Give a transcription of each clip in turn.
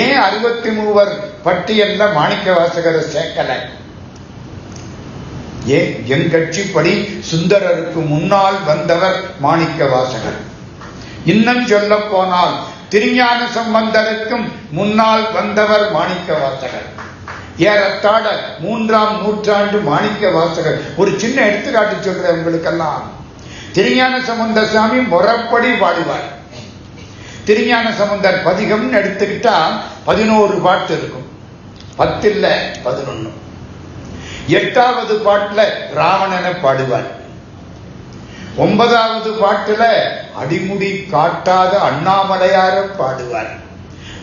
ஏன் 63 பட்டியல்ல மாணிக்க வாசகரை சேர்க்கல? ஏன்? என் கட்சிப்படி சுந்தரருக்கு முன்னால் வந்தவர் மாணிக்க வாசகர். இன்னும் சொல்ல போனால் திருஞான சம்பந்தருக்கும் முன்னால் வந்தவர் மாணிக்க வாசகர். ஏறத்தாழ 3ஆம் நூற்றாண்டு மாணிக்க வாசகர். ஒரு சின்ன எடுத்துக்காட்டு சொல்றேன் உங்களுக்கெல்லாம். திருஞான சம்பந்த சாமி முறைப்படி பாடுவார். திருஞான சம்பந்தர் பதிகம்னு எடுத்துக்கிட்டா 11 பாட்டு இருக்கும். 10 இல்ல 11. 8வது பாட்டுல ராவணனை பாடுவார். 9வது பாட்டுல அடிமுடி காட்டாத அண்ணாமலையார பாடுவார்.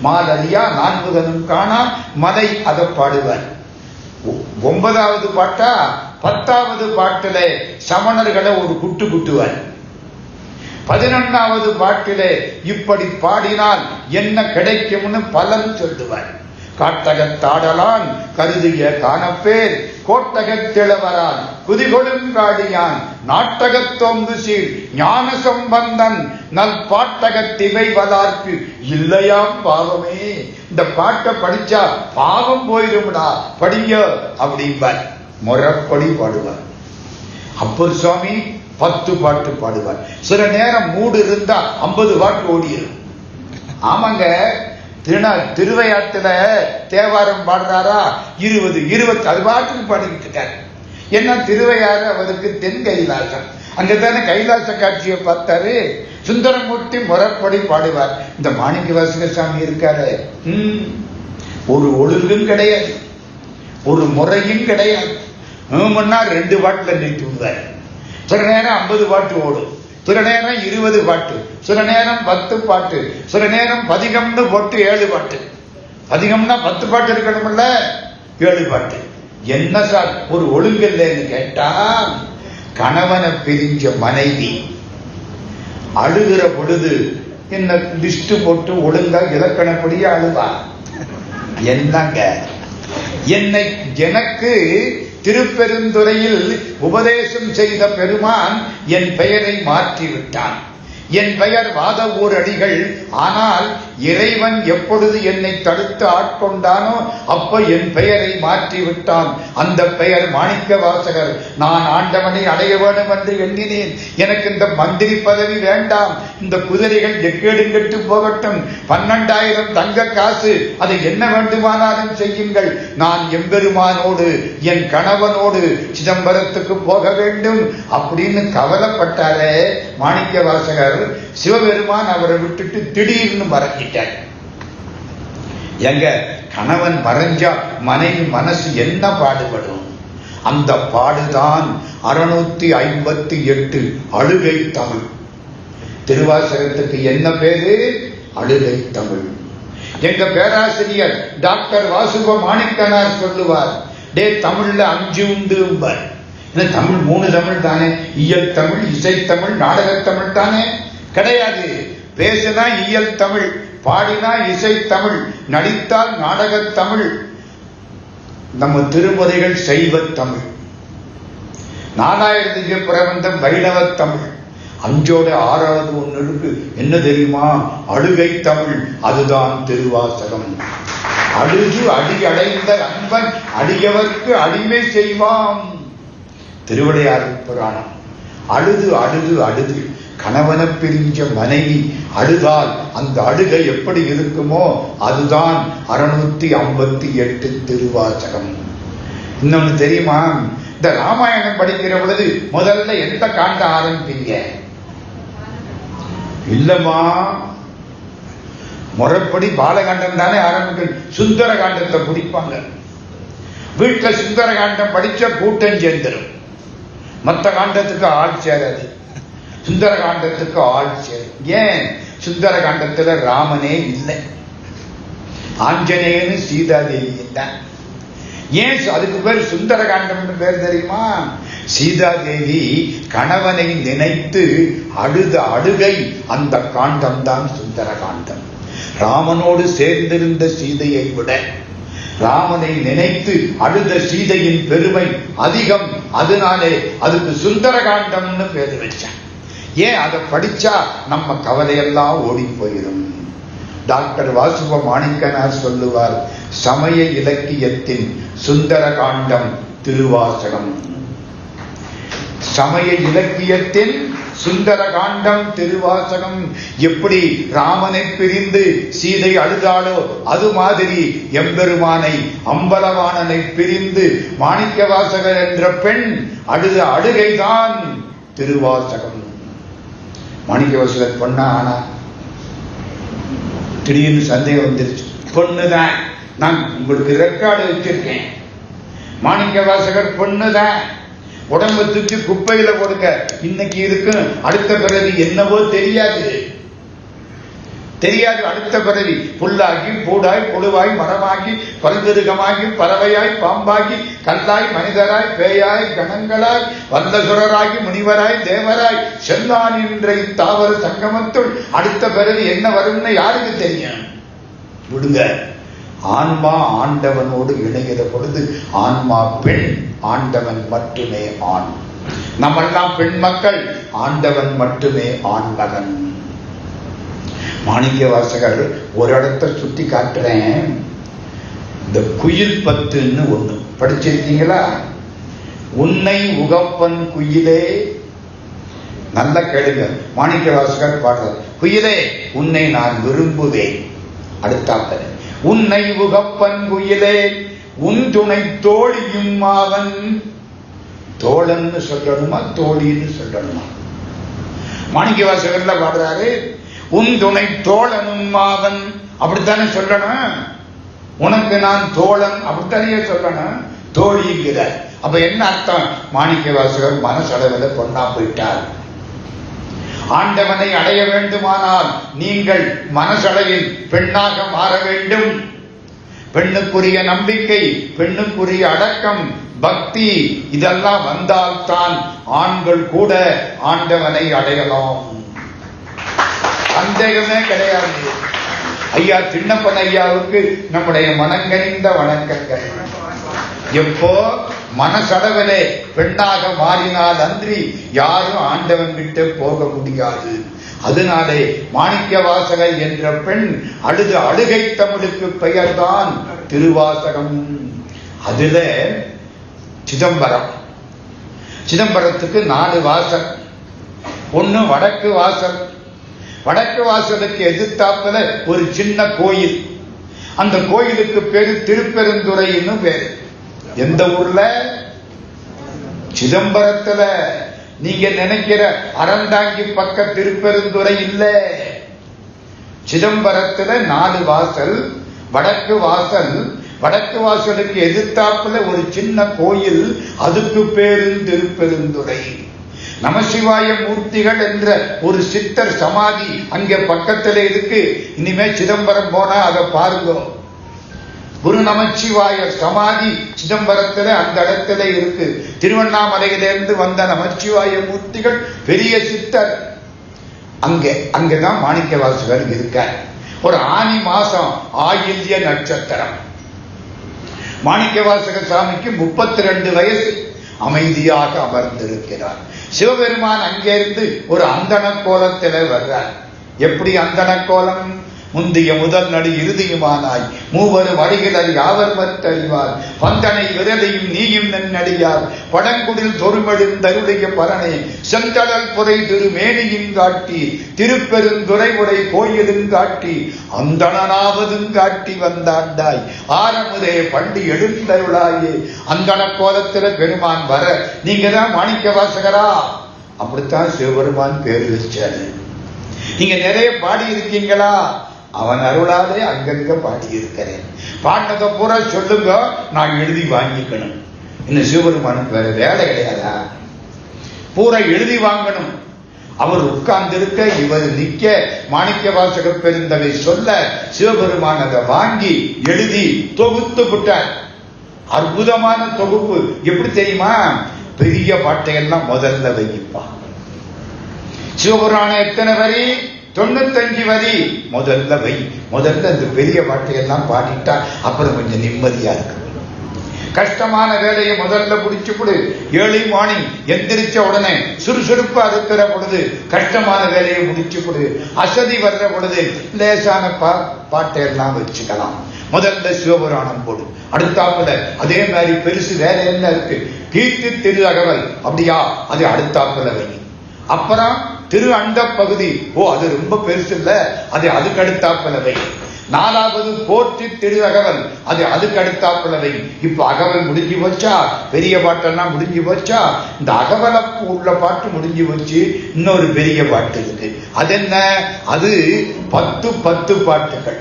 மாலரியா நான்முதனும் காணா மலை அதை பாடுவார். 9வது பாட்டா 10வது பாட்டுல சமணர்களை ஒரு குட்டு குட்டுவார். 11வது பாட்டிலே இப்படி பாடினால் என்ன கிடைக்கும்னு பலன் சொல்லுவார். காட்டகத்தாடலான் கருதிய காணப்பேர் கோட்டகத்திளவரான் குதிகொழுங்காடியான் நாட்டகத்தோங்கு சீர் ஞான சம்பந்தன் நல் பாட்டகத்திவை வளார்க்கு இல்லையாம் பாவமே. இந்த பாட்டை படிச்சா பாவம் போயிரும்டா, படிய அப்படிம்பார். முறைப்படி பாடுவார். அப்பர் சுவாமி 10 பாட்டு பாடுவார். சில நேரம் மூடு இருந்தா 50 பாட்டு ஓடிடும். ஆமாங்க, திருவையாத்துல தேவாரம் பாடுறாரா 20 அது பாட்டுக்கு பாடிக்கிட்டு இருக்காரு. ஏன்னா திருவையாறு அவருக்கு தென் கைலாசம். அங்கதானே கைலாச காட்சியை பார்த்தாரு. சுந்தரமூர்த்தி முறைப்படி பாடுவார். இந்த மாணிக்க வாசகர் சாமி இருக்காரு, ஒரு ஒழுங்கும் கிடையாது, ஒரு முறையும் கிடையாது. 2 பாட்டுல நிறுத்தி விடுவார். சில நேரம் 50 பாட்டு ஓடும், சில நேரம் 20 பாட்டு, சில நேரம் 10 பாட்டு, சில நேரம் பதிகம்னு போட்டு 7 பாட்டு. பதிகம்னா 10 பாட்டு இருக்கணும்ல, 7 பாட்டு. என்ன சார் ஒரு ஒழுங்கு இல்லைன்னு கேட்டா, கணவனை பிரிஞ்ச மனைவி அழுகிற பொழுது என்ன லிஸ்ட் போட்டு ஒழுங்கா இலக்கணப்படியே அழுவா. என்னங்க, எனக்கு திருப்பெருந்துறையில் உபதேசம் செய்த பெருமான் என் பெயரை மாற்றிவிட்டான். என் பெயர் வாதவூர் அடிகள். ஆனால் இறைவன் எப்பொழுது என்னை தடுத்து ஆட்கொண்டானோ அப்ப என் பெயரை மாற்றிவிட்டான். அந்த பெயர் மாணிக்க வாசகர். நான் ஆண்டவனை அடைய வேண்டும் என்று எண்ணினேன். எனக்கு இந்த மந்திரி பதவி வேண்டாம், இந்த குதிரைகள் எக்கேடுங்கெட்டு போகட்டும், 12,000 தங்க காசு, அதை என்ன வேண்டுமானாலும் செய்யுங்கள், நான் எம்பெருமானோடு என் கணவனோடு சிதம்பரத்துக்கு போக வேண்டும் அப்படின்னு கவலைப்பட்டாரே மாணிக்க வாசகர். சிவபெருமான் அவரை விட்டுட்டு திடீர்னு மறைஞ்சிட்டார். எங்க கணவன் மறைஞ்சா மனைவி மனசு என்ன பாடுபடும்? அந்த பாடுதான் 658 அழுகை தமிழ். திருவாசகத்துக்கு என்ன பேரு? அழுகை தமிழ். எங்க பேராசிரியர் டாக்டர் வாசுப மாணிக்கனார் சொல்லுவார், டே தமிழ்ல 5 உண்டு. தமிழ் 3 தமிழ் தானே, இயல் தமிழ், இசைத்தமிழ், நாடகத்தமிழ் தானே? கிடையாது. பேசினா இயல் தமிழ், பாடினா இசைத்தமிழ், நடித்தால் நாடகத்தமிழ். நம்ம திருமுறைகள் சைவ தமிழ், 4000 திவ்ய பிரபந்தம் வைணவ தமிழ். 5ஓட 6வது ஒன்று இருக்கு, என்ன தெரியுமா? அழுகை தமிழ். அதுதான் திருவாசகம். அழுது அடி அடைந்த அன்பன் அடியவர்க்கு அடிமை செய்வான். திருவிளையாடல் புராணம். அழுது அழுது அழுது கணவனை பிரிஞ்ச மனைவி அழுதால் அந்த அழுகை எப்படி இருக்குமோ அதுதான் 658 திருவாசகம். இன்னொன்னு தெரியுமா? இந்த ராமாயணம் படிக்கிற பொழுது முதல்ல எந்த காண்ட ஆரம்பிப்பீங்க? இல்லம்மா, முறைப்படி பாலகாண்டம் தானே ஆரம்பிக்க. சுந்தர காண்டத்தை பிடிப்பாங்க. வீட்டுல சுந்தர காண்டம் படிச்ச கூட்டம் சேர்ந்துடும். மற்ற காண்டத்துக்கு ஆள் சேராது, சுந்தர காண்டத்துக்கு ஆள் சேரும். ஏன்? சுந்தர காண்டத்துல ராமனே இல்லை, ஆஞ்சநேயனு சீதாதேவி இல்லை. ஏன் அதுக்கு பேர் சுந்தர காண்டம் பேர் தெரியுமா? சீதாதேவி கணவனை நினைத்து அழுத அழுகை, அந்த காண்டம் தான் சுந்தர காண்டம். ராமனோடு சேர்ந்திருந்த சீதையை விட ராமனை நினைத்து அழுத சீதையின் பெருமை அதிகம். அதனாலே அதுக்கு சுந்தர காண்டம்னு பேர் வச்சான். ஏன்? அதை படிச்சா நம்ம கவலையெல்லாம் ஓடி போயிடும். டாக்டர் வாசுவ மாணிக்கனார் சொல்லுவார், சமய இலக்கியத்தின் சுந்தர காண்டம் திருவாசகம். சமய இலக்கியத்தின் சுந்தர காண்டம் திருவாசகம். எப்படி ராமனை பிரிந்து சீதை அழுதாளோ அது மாதிரி எம்பெருமானை அம்பலவாணனை பிரிந்து மாணிக்கவாசகர் என்ற பெண் அழுத அழுகைதான் திருவாசகம். மாணிக்கவாசகர் பொண்ணா ஆனா? திடீர்னு சந்தேகம் வந்துருச்சு. பொண்ணுதான். நான் உங்களுக்கு ரெக்கார்டு வச்சிருக்கேன். மாணிக்கவாசகர் பொண்ணுதான். உடம்பு தூக்கி குப்பையில கொடுக்க இன்னைக்கு இருக்கு. அடுத்த பிறவி என்னவோ தெரியாது. அடுத்த பிறவி புல்லாகி பூடாய் புழுவாய் மரமாகி பல்விருகமாகி பறவையாய் பாம்பாகி கல்லாய் மனிதராய் பேயாய் கணங்களாய் வல்லசுரராகி முனிவராய் தேவராய் செல்லான் என்ற இத்தாவர சங்கமத்துள் அடுத்த பிறவி என்ன வரும்னு யாருக்கு தெரியும்? விடுங்க. ஆன்மா ஆண்டவனோடு இணைகிற பொழுது ஆன்மா பெண், ஆண்டவன் மட்டுமே ஆண். நம்மெல்லாம் பெண் மக்கள், ஆண்டவன் மட்டுமே ஆண் மகன். மாணிக்கவாசகர் ஒரு இடத்தை சுட்டி காட்டுறேன். இந்த குயில் பத்துன்னு ஒண்ணு படிச்சிருக்கீங்களா? உன்னை உகப்பன் குயிலே. நல்ல கேளுங்க. மாணிக்கவாசகர் பாடுறார், குயிலே உன்னை நான் விரும்புவேன். அடுத்தாப்ப உன்னை உகப்பன் குயிலே உன் துணை தோழியும் அவன். தோழன்னு சொல்லணுமா தோழின்னு சொல்லணுமா? மாணிக்கவாசகர்ல பாடுறாரு, உன் துணை தோழனும் அவன். அப்படித்தானே சொல்லணும். உனக்கு நான் தோழன் அப்படித்தானே சொல்லணும். தோழிங்கிற அப்ப என்ன அர்த்தம்? மாணிக்கவாசகர் மனசளவில் பொண்ணா போயிட்டார். ஆண்டவனை அடைய வேண்டுமானால் நீங்கள் மனசளவில் பெண்ணாக மாற வேண்டும். பெண்ணுக்குரிய நம்பிக்கை, பெண்ணுக்குரிய அடக்கம், பக்தி இதெல்லாம் வந்தால்தான் ஆண்கள் கூட ஆண்டவனை அடையலாம். சந்தேகமே கிடையாது. ஐயா சின்னப்பன் ஐயாவுக்கு நம்முடைய மனங்கனிந்த வணக்கங்கள். எப்போ மனசளவிலே பெண்ணாக மாறினால் அன்றி யாரும் ஆண்டவன் விட்டு போக முடியாது. அதனாலே மாணிக்கவாசகர் என்ற பெண் அழுத அழுகை தமிழுக்கு பெயர்தான் திருவாசகம். அதுல சிதம்பரம், சிதம்பரத்துக்கு 4 வாசல். ஒண்ணு வடக்கு வாசல். வடக்கு வாசலுக்கு எதிர்த்தாப்புல ஒரு சின்ன கோயில். அந்த கோயிலுக்கு பேரு திருப்பெருந்துறைன்னு பேரு. எந்த ஊர்ல? சிதம்பரத்துல. நீங்க நினைக்கிற அறந்தாங்கி பக்க திருப்பெருந்துறை இல்ல. சிதம்பரத்துல 4 வாசல். வடக்கு வாசல். வடக்கு வாசலுக்கு எதிர்த்தாப்புல ஒரு சின்ன கோயில், அதுக்கு பேரு திருப்பெருந்துறை. நமசிவாய மூர்த்திகள் என்ற ஒரு சித்தர் சமாதி அங்க பக்கத்துல இருக்கு. இனிமே சிதம்பரம் போனா அதை பாருங்க. குரு நமச்சிவாய சமாதி சிதம்பரத்துல அந்த இடத்துல இருக்கு. திருவண்ணாமலையிலிருந்து வந்த நமச்சிவாய மூர்த்திகள் பெரிய சித்தர். அங்கதான் மாணிக்கவாசகர் இருக்க. ஒரு ஆனி மாசம் ஆயில்ய நட்சத்திரம். மாணிக்கவாசக சாமிக்கு 32 வயசு. அமைதியாக அமர்ந்திருக்கிறார். சிவபெருமான் அங்கிருந்து ஒரு அந்தன கோலத்தில வர்றார். எப்படி அந்தன கோலம்? முந்திய முதல் நடு இறுதியுமானாய் மூவரும் அடிகளர் யாவர் மற்றறிவார் பந்தனை விரலையும் நீயும் நன்னடியார் படங்குடில் தொருமெழுந்தருடைய பரணை செந்தடல் புரை திருமேனியும் காட்டி திருப்பெருந்துறை உரை கோயிலும் காட்டி அந்தனாவதும் காட்டி வந்தாண்டாய் ஆரமுதே பண்டி எழுந்தருளாயே. அந்தன கோலத்துல பெருமான் வர நீங்க தான் மாணிக்கவாசகரா? அப்படித்தான் சிவபெருமான் பேர் வச்சாரு. நீங்க நிறைய பாடி இருக்கீங்களா? அவன் அருளாலே அங்கங்க பாடி இருக்கிறேன். பாடினதை பூரா சொல்லுங்க, நான் எழுதி வாங்கிக்கணும். இன்னும் சிவபெருமானுக்கு வேற வேலை கிடையாதா? பூரா எழுதி வாங்கணும். அவர் உட்கார்ந்திருக்க, இவர் நிக்க, மாணிக்கவாசக பெருந்தகை சொல்ல சிவபெருமான் அதை வாங்கி எழுதி தொகுத்து விட்டார். அற்புதமான தொகுப்பு. எப்படி தெரியுமா? பெரிய பாட்டையெல்லாம் முதல்ல வைப்பான். சிவபுராணம் எத்தனை வரி? 95 வரி. முதல்ல வை. முதல்ல இந்த பெரிய பாட்டையெல்லாம் பாடிட்டா அப்புறம் கொஞ்சம் நிம்மதியா இருக்கு. கஷ்டமான வேலையை முதல்ல முடிச்சு கொடு. ஏர்லி மார்னிங் எந்திரிச்ச உடனே சுறுசுறுப்பா இருக்கிற பொழுது கஷ்டமான வேலையை முடிச்சு கொடு. அசதி வர்ற பொழுது லேசான பாட்டையெல்லாம் வச்சுக்கலாம். முதல்ல சிவபுராணம் போடு. அடுத்தாப்புல அதே மாதிரி பெருசு வேற என்ன இருக்கு? கீர்த்தி திரு அகவல், அப்படியா, அது அடுத்தாப்புல வை. அப்புறம் திரு அண்ட பகுதி, அது ரொம்ப பெருசு இல்ல, அது அதுக்கு அடுத்தாப்புல வை. 4வது போற்றி திரு அகவல், அது அதுக்கு அடுத்தாப்புல வை. இப்ப அகவல் முடிஞ்சு போச்சா? பெரிய பாட்டெல்லாம் முடிஞ்சு போச்சா? இந்த அகவலப்பு உள்ள பாட்டு முடிஞ்சு போச்சு. இன்னொரு பெரிய பாட்டு இருக்கு. அது என்ன? அது 10 பாட்டுகள்.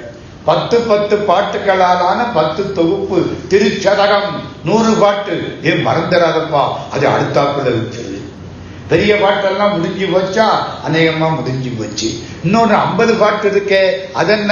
10 பாட்டுகளாலான 10 தொகுப்பு திருச்சதகம். 100 பாட்டு. மறந்துடாதப்பா, அது அடுத்தாப்புல வச்சிருது. பெரிய பாட்டெல்லாம் முடிஞ்சு போச்சா? அநேகமா முடிஞ்சு போச்சு. இன்னொன்னு 50 பாட்டு இருக்கே, அதென்ன?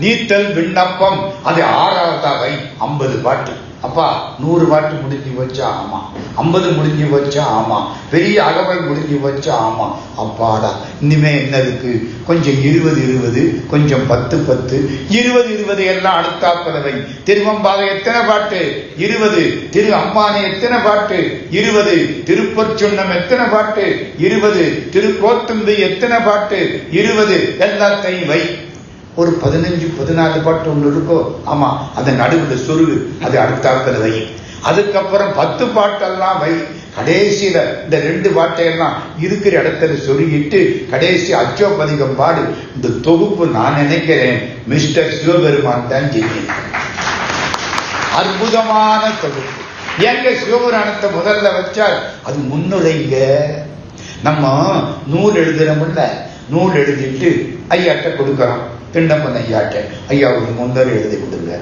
நீத்தல் விண்ணப்பம், அது 6வது 50 பாட்டு. அப்பா 100 பாட்டு முடிஞ்சு போச்சா? ஆமா. 50 முடிஞ்சு போச்சா? ஆமா. பெரிய அகவல் முடிஞ்சு போச்சா? ஆமா. அப்பாடா, இனிமே என்ன இருக்கு? கொஞ்சம் 20 கொஞ்சம் 10 20 எல்லாம் அடுத்தாப்புல வை. திருவம்பாவை எத்தனை பாட்டு? 20. திரு அம்பானை எத்தனை பாட்டு? 20. திருப்பொற்சுன்னம் எத்தனை பாட்டு? 20. திருக்கோத்தும்பி எத்தனை பாட்டு? 20. எல்லாத்தையும் வை. ஒரு 15-14 பாட்டு ஒன்று இருக்கோ? ஆமா, அதை நடுவில் சொருகு, அது அடுத்தாப்புல வை. அதுக்கப்புறம் 10 பாட்டெல்லாம் வை. கடைசியில இந்த 2 பாட்டையெல்லாம் இருக்கிற இடத்துல சொருகிட்டு கடைசி அச்சோபதிகம் பாடு. இந்த தொகுப்பு நான் நினைக்கிறேன் மிஸ்டர் சிவபெருமான் தான் செய்யும். அற்புதமான தொகுப்பு. எங்க சிவபுராணத்தை முதல்ல வச்சால் அது முன்னுரைங்க. நம்ம நூல் எழுதுறோம்ல, நூல் எழுதிட்டு ஐயாட்ட கொடுக்கறோம். திண்ணப்பன் ஐயாட்ட, ஐயா ஒரு முன்னுரை எழுதி கொடுங்க.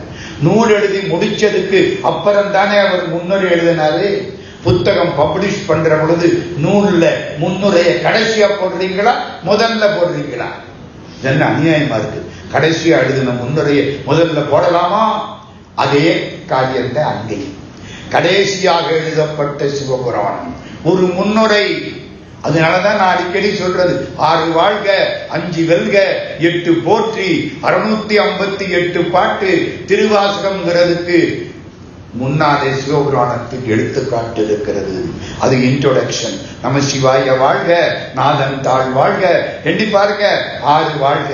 நூல் எழுதி முடிச்சதுக்கு அப்புறம் தானே அவர் முன்னுரை எழுதினாரு. புத்தகம் பப்ளிஷ் பண்ற பொழுது நூல்ல முன்னுரைய கடைசியா போடுறீங்களா முதல்ல போடுறீங்களா? என்ன அநியாயமா இருக்கு. கடைசியா எழுதின முன்னுரைய முதல்ல போடலாமா? அதே காரியத்தை அங்கே கடைசியாக எழுதப்பட்ட சிவபுராணம் ஒரு முன்னுரை. அதனாலதான் நான் அடிக்கடி சொல்றது, 6 வாழ்க, 5 வெல்க, 8 போற்றி, 658 பாட்டு திருவாசகம்ங்கிறதுக்கு முன்னாலே சிவபுராணத்துக்கு எடுத்துக்காட்டு இருக்கிறது. அது இன்ட்ரோடக்ஷன். நம சிவாய வாழ்க, நாதன் தாழ் வாழ்க, எண்ணி பாருங்க. 6 வாழ்க,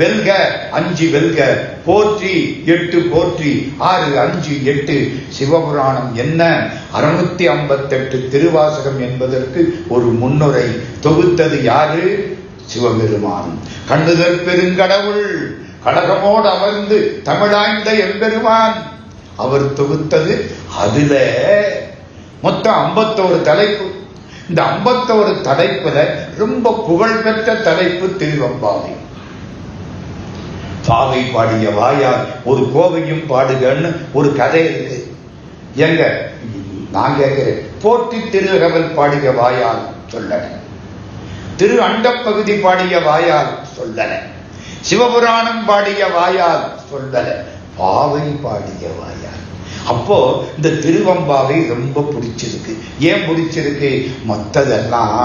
வெல்க 5 வெல்க, போற்றி 8 போற்றி, 6 5 8. சிவபுராணம் என்ன? 658 திருவாசகம் என்பதற்கு ஒரு முன்னுரை. தொகுத்தது யாரு? சிவபெருமான். கண்ணுதல் பெருங்கடவுள் கடகமோடு அமர்ந்து தமிழாய்ந்த எம்பெருமான் அவர் தொகுத்தது. அதுல மொத்தம் 51 தலைப்பு. இந்த 51 தலைப்புல ரொம்ப புகழ்பெற்ற தலைப்பு திருவம்பாவை. பாவை பாடிய வாயால் ஒரு கோவையும் பாடுகன்னு ஒரு கதை இருக்கு. எங்க நான் கேட்கிறேன், போற்றி திருகவல் பாடிய வாயால் சொல்லல, திரு அண்டப்பகுதி பாடிய வாயால் சொல்லல, சிவபுராணம் பாடிய வாயால் சொல்லல, பாவை பாடிய வாயால். அப்போ இந்த திருவம்பாவை ரொம்ப பிடிச்சிருக்கு. ஏன் பிடிச்சிருக்கு? மற்றதெல்லாம்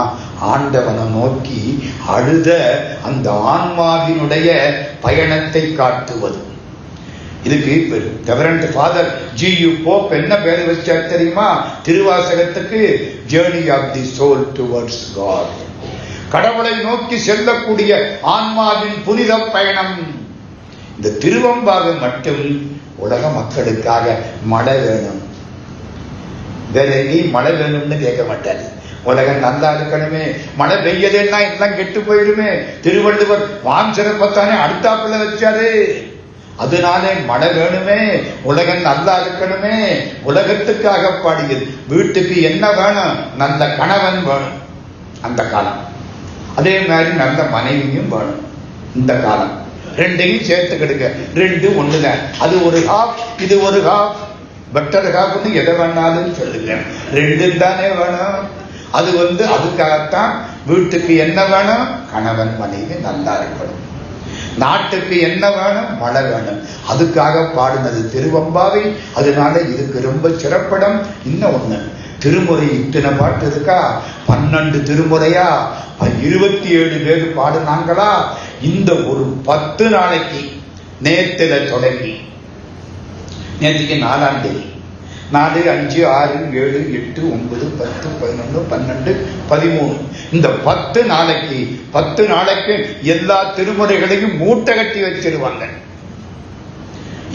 ஆண்டவனை நோக்கி அழுத அந்த ஆன்மாவினுடைய பயணத்தை காட்டுவது. இதுக்கு ரெவரண்ட் ஃபாதர் G.U. போப் என்ன பேர் வச்சார் தெரியுமா? திருவாசகத்துக்கு journey of the soul towards God. கடவுளை நோக்கி செல்லக்கூடிய ஆன்மாவின் புனித பயணம். இந்த திருவம்பாவை மட்டும் உலக மக்களுக்காக மழை வேணும், வேற எங்கேயும் மழை வேணும்னு கேட்க மாட்டாரு. உலகம் நல்லா இருக்கணுமே, மழை பெய்யலன்னா எல்லாம் கெட்டு போயிடுமே. திருவள்ளுவர் வான் சிறப்பத்தானே அடுத்தாப்புல வச்சாரு. அதனாலே மழை வேணுமே, உலகம் நல்லா இருக்கணுமே, உலகத்துக்காக பாடியது. வீட்டுக்கு என்ன வேணும்? நல்ல கணவன் வேணும் அந்த காலம். அதே மாதிரி நல்ல மனைவியும் வேணும் இந்த காலம். ரெண்டையும் சேர்த்து கெடுக்க. 2 ஒண்ணுதான். அது ஒரு ஹாஃப், இது ஒரு ஹாஃப். பெட்டர் ஹாஃப்னு எதை வேணாலும் சொல்லுங்க, 2 தானே வேணும். அது அதுக்காகத்தான் வீட்டுக்கு என்ன வேணும்? கணவன் மனைவி நல்லா இருக்கணும். நாட்டுக்கு என்ன வேணும்? மழை வேணும். அதுக்காக பாடினது திருவம்பாவை. அதனால இதுக்கு ரொம்ப சிறப்பிடம். இன்னும் ஒண்ணு, திருமுறை இத்தனை பாட்டு இருக்கா? 12 திருமுறையா? 27 பேர் பாடுனாங்களா? இந்த ஒரு 10 நாளைக்கு நேத்துல தொடங்கி, நேற்றுக்கு 4ஆம் தேதி, 4, 5, 6, 7, 8, 9, 10, 11, 12, 13 இந்த 10 நாளைக்கு எல்லா திருமுறைகளையும் மூட்டை கட்டி வச்சிருவாங்க.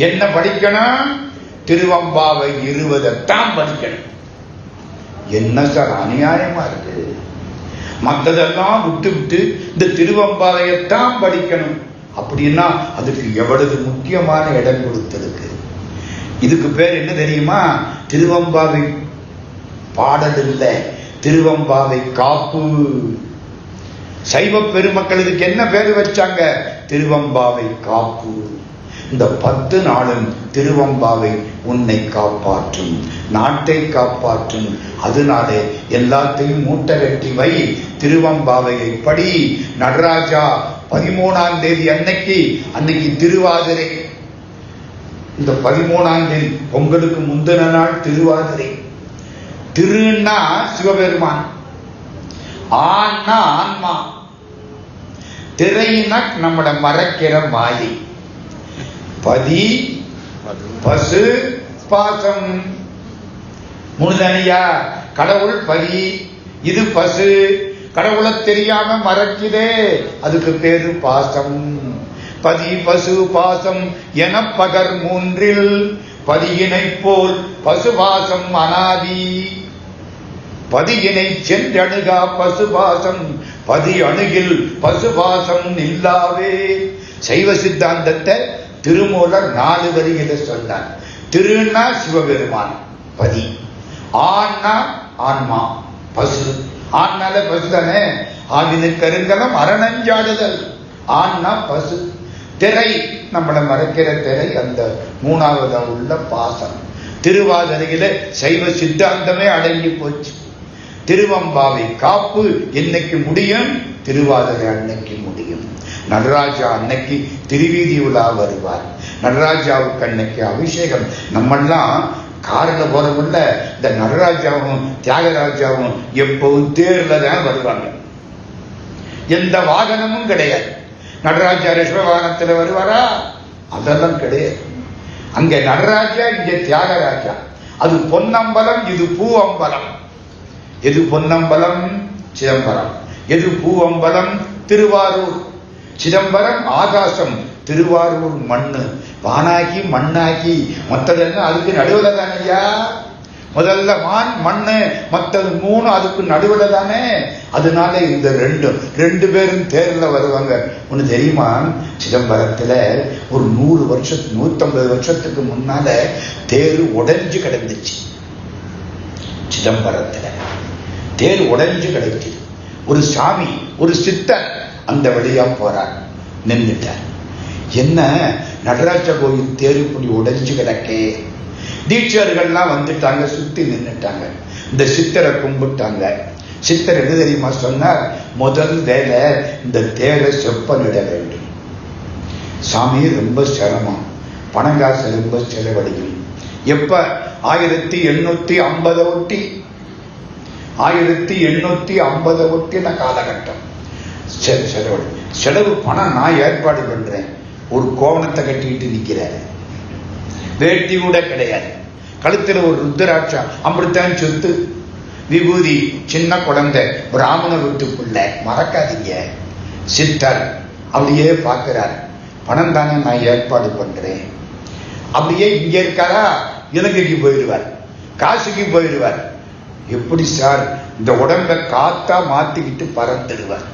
என்ன படிக்கணும்? திருவம்பாவை 20 படிக்கணும். என்ன சார் அநியாயமா இருக்கு? மற்றதெல்லாம் விட்டு இந்த திருவம்பாவையத்தான் படிக்கணும் அப்படின்னா அதுக்கு எவ்வளவு முக்கியமான இடம் கொடுத்திருக்கு. இதுக்கு பேர் என்ன தெரியுமா? திருவம்பாவை பாடல் இல்ல, திருவம்பாவை காப்பு. சைவ பெருமக்கள் இதுக்கு என்ன பேர் வச்சாங்க? திருவம்பாவை காப்பு. இந்த 10 நாளும் திருவம்பாவை உன்னை காப்பாற்றும், நாட்டை காப்பாற்றும். அதனாலே எல்லாத்தையும் மூட்டை கட்டி வை, திருவம்பாவையை படி. நடராஜா 13ஆம் தேதி அன்னைக்கு திருவாதிரை. இந்த 13ஆம் தேதி பொங்கலுக்கு முந்தின நாள் திருவாதிரை. திருன்னா சிவபெருமான், ஆன்னா ஆன்மா, திரையினா நம்மளை மறைக்கிற மாயை. பதி பசு பாசம் முழுதனியா. கடவுள் பதி, இது பசு. கடவுளை தெரியாம மறைக்குதே, அதுக்கு பேரு பாசம். பதி பசு பாசம் என பகர் 3 பதியினை போல் பசுபாசம் அனாதி. பதியினை சென்றணுகா பசுபாசம், பதி அணுகில் பசுபாசம் இல்லாவே. சைவ சித்தாந்தத்தை திருமூலர் 4 வரிகளை சொன்னார். திருன்னா சிவபெருமான் பதி, ஆன்னா ஆன்மா பசு. ஆன்னால பசு தானே. ஆவினு கருங்கலம் அரணஞ்சாடுதல், ஆன்னா பசு. திரை நம்மளை மறைக்கிற திரை, அந்த 3ஆவது உள்ள பாசம். திருவாதிரையில சைவ சித்தாந்தமே அடங்கி போச்சு. திருவம்பாவை காப்பு என்னைக்கு முடியும்? திருவாதிரை அன்னைக்கு முடியும். நடராஜா அன்னைக்கு திருவீதி உலா வருவார். நடராஜாவுக்கு அன்னைக்கு அபிஷேகம். நம்மெல்லாம் காரில் போறவுள்ள இந்த நடராஜாவும் தியாகராஜாவும் எப்பவும் தேர்ல தான் வருவாங்க. எந்த வாகனமும் கிடையாது. நடராஜா ரிஷபவாகனத்தில் வருவாரா? அதெல்லாம் கிடையாது. அங்க நடராஜா, இங்க தியாகராஜா. அது பொன்னம்பலம், இது பூவம்பலம். எது பொன்னம்பலம்? சிதம்பரம். எது பூவம்பலம்? திருவாரூர். சிதம்பரம் ஆகாசம், திருவாரூர் மண்ணு. வானாகி மண்ணாகி மற்றதெல்லாம் அதுக்கு நடுவில் தானையா. முதல்ல வான் மண்ணு, மற்றது 3 அதுக்கு நடுவில் தானே. அதனால இந்த 2 பேரும் தேர்ல வருவாங்க. ஒண்ணு தெரியுமா? சிதம்பரத்துல ஒரு 150 வருஷத்துக்கு முன்னால தேர் உடைஞ்சு கிடந்துச்சு. சிதம்பரத்துல தேர் உடைஞ்சு கிடந்துச்சு. ஒரு சாமி, ஒரு சித்தர் அந்த வழியா போறார், நின்றுட்டார். என்ன நடராஜ கோயில் தேர் இப்படி உடைஞ்சு கிடக்கே. தீட்சர்கள்லாம் வந்துட்டாங்க, சுத்தி நின்றுட்டாங்க. இந்த சித்தரை கும்பிட்டாங்க. சித்தர் என்ன தெரியுமா சொன்னார்? முதல் வேலை இந்த தேரை செப்பனிட வேண்டும். சாமி ரொம்ப சிரமம், பணங்காசு ரொம்ப செலவழியும். எப்ப? 1850 ஒட்டி, 1850 ஒட்டின காலகட்டம். செலவு பணம் நான் ஏற்பாடு பண்றேன். ஒரு கோவணத்தை கட்டிட்டு நிக்கிறேன், வேட்டி கூட கிடையாது, கழுத்துல ஒரு ருத்ராட்சா, அப்படித்தான் சொத்து, விபூதி, சின்ன குழந்தை, பிராமண வீட்டுக்குள்ள. மறக்காதீங்க, சித்தர் அப்படியே பார்க்கிறார். பணம் தானே நான் ஏற்பாடு பண்றேன். அப்படியே இங்க இருக்காரா? இலங்கைக்கு போயிடுவார், காசுக்கு போயிடுவார். எப்படி சார் இந்த உடம்ப காத்தா மாத்திக்கிட்டு பறந்துடுவார்.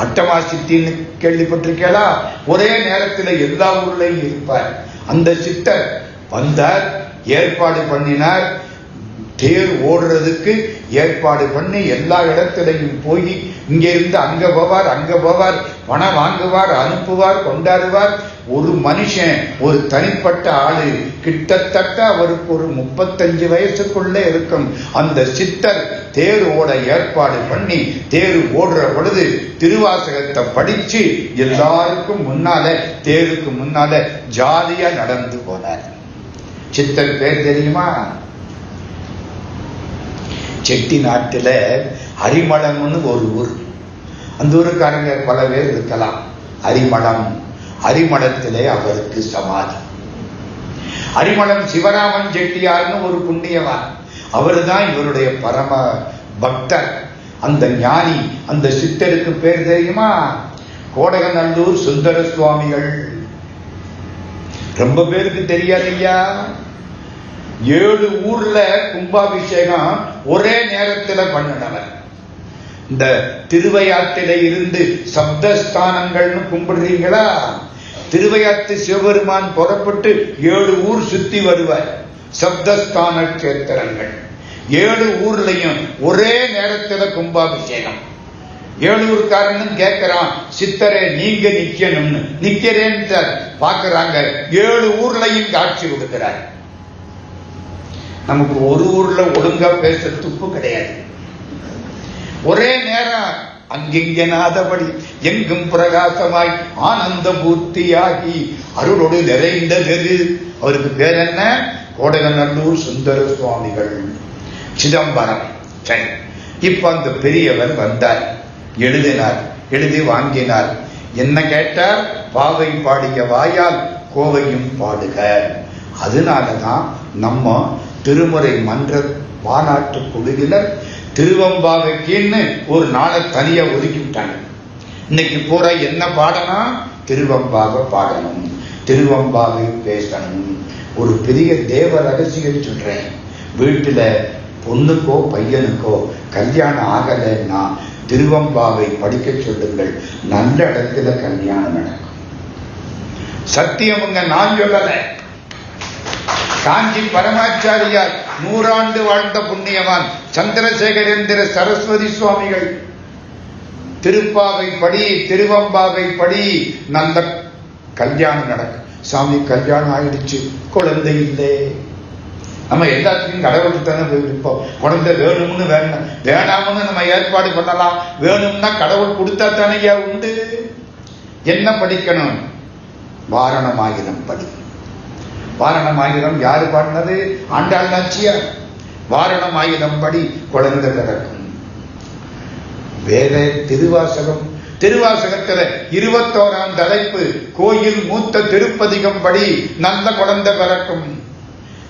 அட்டமா சித்தின்னு கேள்விப்பட்டிருக்கா? ஒரே நேரத்தில் எல்லா ஊர்லையும் இருப்பார். அந்த சித்தர் வந்தார், ஏற்பாடு பண்ணினார். தேர் ஓடுறதுக்கு ஏற்பாடு பண்ணி எல்லா இடத்திலையும் போய் இங்க இருந்து அங்க போவார், அங்க போவார், பணம் வாங்குவார், அனுப்புவார், கொண்டாடுவார். ஒரு மனுஷன், ஒரு தனிப்பட்ட ஆளு, கிட்டத்தட்ட அவருக்கு ஒரு 35 வயசுக்குள்ள இருக்கும். அந்த சித்தர் தேர் ஓட ஏற்பாடு பண்ணி தேர் ஓடுற பொழுது திருவாசகத்தை படிச்சு எல்லாருக்கும் முன்னால, தேருக்கு முன்னால ஜாலியா நடந்து போனார். சித்தர் பேர் தெரியுமா? செட்டி நாட்டுல அரிமளம்னு ஒரு ஊர். அந்த ஊருக்காரங்க பல பேர் இருக்கலாம். அரிமளம், அரிமளத்திலே அவருக்கு சமாதி. அரிமளம் சிவராமன் செட்டியார்னு ஒரு புண்ணியவான், அவரு தான் இவருடைய பரம பக்தர். அந்த ஞானி, அந்த சித்தருக்கு பேர் தெரியுமா? கோடகநல்லூர் சுந்தர சுவாமிகள். ரொம்ப பேருக்கு தெரியாது ஐயா. 7 ஊர்ல கும்பாபிஷேகம் ஒரே நேரத்தில் பண்ணினவர். இந்த திருவையாற்றில இருந்து சப்தஸ்தானங்கள்னு கும்பிடுறீங்களா? திருவையாற்று சிவபெருமான் புறப்பட்டு 7 ஊர் சுத்தி வருவார். சப்தஸ்தான கஷேத்திரங்கள் 7 ஊர்லயும் ஒரே நேரத்தில் கும்பாபிஷேகம். 7 ஊர்காரன்னு கேட்கிறான், சித்தரே நீங்க நிக்கணும்னு. நிக்கிறேன்னு பாக்குறாங்க. 7 ஊர்லையும் காட்சி கொடுக்கிறார். நமக்கு ஒரு ஊர்ல ஒழுங்கா பேச துப்பு கிடையாது. ஒரே நேரம் அங்கிங்கனாதபடி எங்கும் பிரகாசமாய் ஆனந்த பூர்த்தியாகி அருளோடு நிறைந்தது. அவருக்கு பேர் என்ன? கோடகநல்லூர் சுந்தர சுவாமிகள், சிதம்பரம். சரி, இப்ப அந்த பெரியவர் வந்தார், எழுதினார், எழுதி வாங்கினார். என்ன கேட்டார்? பாவை பாடிய வாயால் கோவையும் பாடுக. அதனாலதான் நம்ம திருமுறை மன்ற மாநாட்டு குழுவினர் திருவம்பாவைக்குன்னு ஒரு நாளை தனியா ஒதுக்கிவிட்டாங்க. இன்னைக்கு பூரா என்ன பாடணும்? திருவம்பாவை பாடணும், திருவம்பாவை பேசணும். ஒரு பெரிய தேவ ரகசியம் சொல்றேன். வீட்டுல பொண்ணுக்கோ பையனுக்கோ கல்யாணம் ஆகலைன்னா திருவம்பாவை படிக்க சொல்லுங்கள். நல்ல இடத்துல கல்யாணம் நடக்கும். சத்தியமுங்க, நான் சொல்லல. காஞ்சி பரமாச்சாரியார் 100 ஆண்டு வாழ்ந்த புண்ணியவான் சந்திரசேகரேந்திர சரஸ்வதி சுவாமிகள் திருப்பாவை படி, திருவம்பாவை படி, நல்ல கல்யாணம் நடக்கும். சாமி கல்யாணம் ஆயிடுச்சு, குழந்தை இல்லை. நம்ம எல்லாத்துக்கும் கடவுளுக்கு தானே போயிருப்போம். குழந்தை வேணும்னு வேணாம்னு நம்ம ஏற்பாடு பண்ணலாம். வேணும்னா கடவுள் கொடுத்தா தானையா உண்டு. என்ன படிக்கணும்? வாரணமாயிரம் படி. வாரணமாயிரம் யாரு பாடினது? ஆண்டாள் நாச்சியார். வாரணமாயிரம் படி குழந்தை பிறக்கும். வேற திருவாசகம். திருவாசகத்துல 21ஆம் தலைப்பு கோயில் மூத்த திருப்பதிகம் படி நல்ல குழந்தை பிறக்கும்.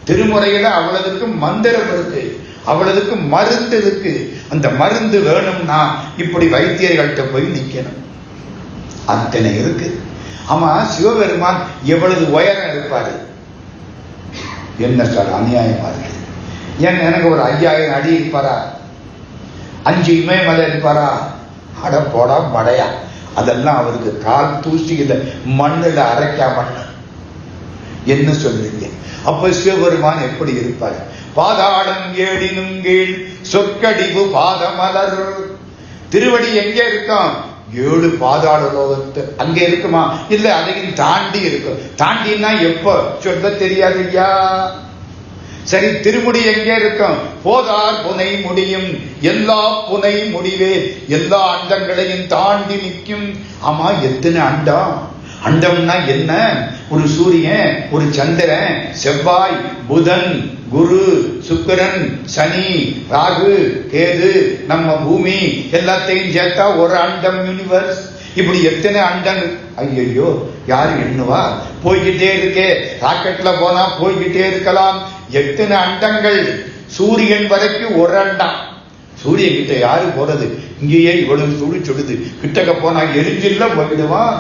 திருமுறையில அவ்வளவுக்கு மந்திரம் இருக்கு, அவ்வளவுக்கு மருந்து இருக்கு. அந்த மருந்து வேணும்னா இப்படி வைத்தியர்கள்ட்ட போய் நிக்கணும். அத்தனை இருக்கு. ஆமா, சிவபெருமான் எவ்வளவு உயரம் இருப்பாரு? என்ன சார் அநியாயமா இருக்கு. ஏன் எனக்கு ஒரு 5000 அடி இருப்பாரா? 5 இமயமலை இருப்பாரா? அட போடா மடையா. அதெல்லாம் அவருக்கு கால் தூசியில மண்ணுல அரைக்கா மண்ணு. என்ன சொல்றீங்க? அப்ப சிவபெருமான் எப்படி இருப்பார்? பாதாளம் ஏடினும் கீழ் சொற்கடிவு பாதமலர். திருவடி எங்கே இருக்கும்? 7 பாதாள லோகத்து அங்க இருக்குமா? இல்ல, அதையும் தாண்டி இருக்கும். தாண்டினா எப்ப சொல்ல தெரியாது ஐயா. சரி, திருமுடி எங்கே இருக்கும்? போதார் புனை முடியும், எல்லா புனை முடிவே, எல்லா அண்டங்களையும் தாண்டி நிற்கும். ஆமா, எத்தனை அண்டம்? அண்டம்னா என்ன? ஒரு சூரியன், ஒரு சந்திரன், செவ்வாய், புதன், குரு, சுக்கிரன், சனி, ராகு, கேது, நம்ம பூமி எல்லாத்தையும் சேர்த்தா ஒரு அண்டம் யூனிவர்ஸ். இப்படி எத்தனை அண்டம்? ஐயோ, யாரு எண்ணுவா? போய்கிட்டே இருக்கே. ராக்கெட்ல போனா போய்கிட்டே இருக்கலாம். எத்தனை அண்டங்கள்? சூரியன் வரைக்கும் ஒரு அண்டம். சூரியன் கிட்ட யாரு போறது? இங்கேயே இவ்வளவு சுடு சுடுது, கிட்டக்க போனா எரிஞ்சில்ல போயிடுவான்.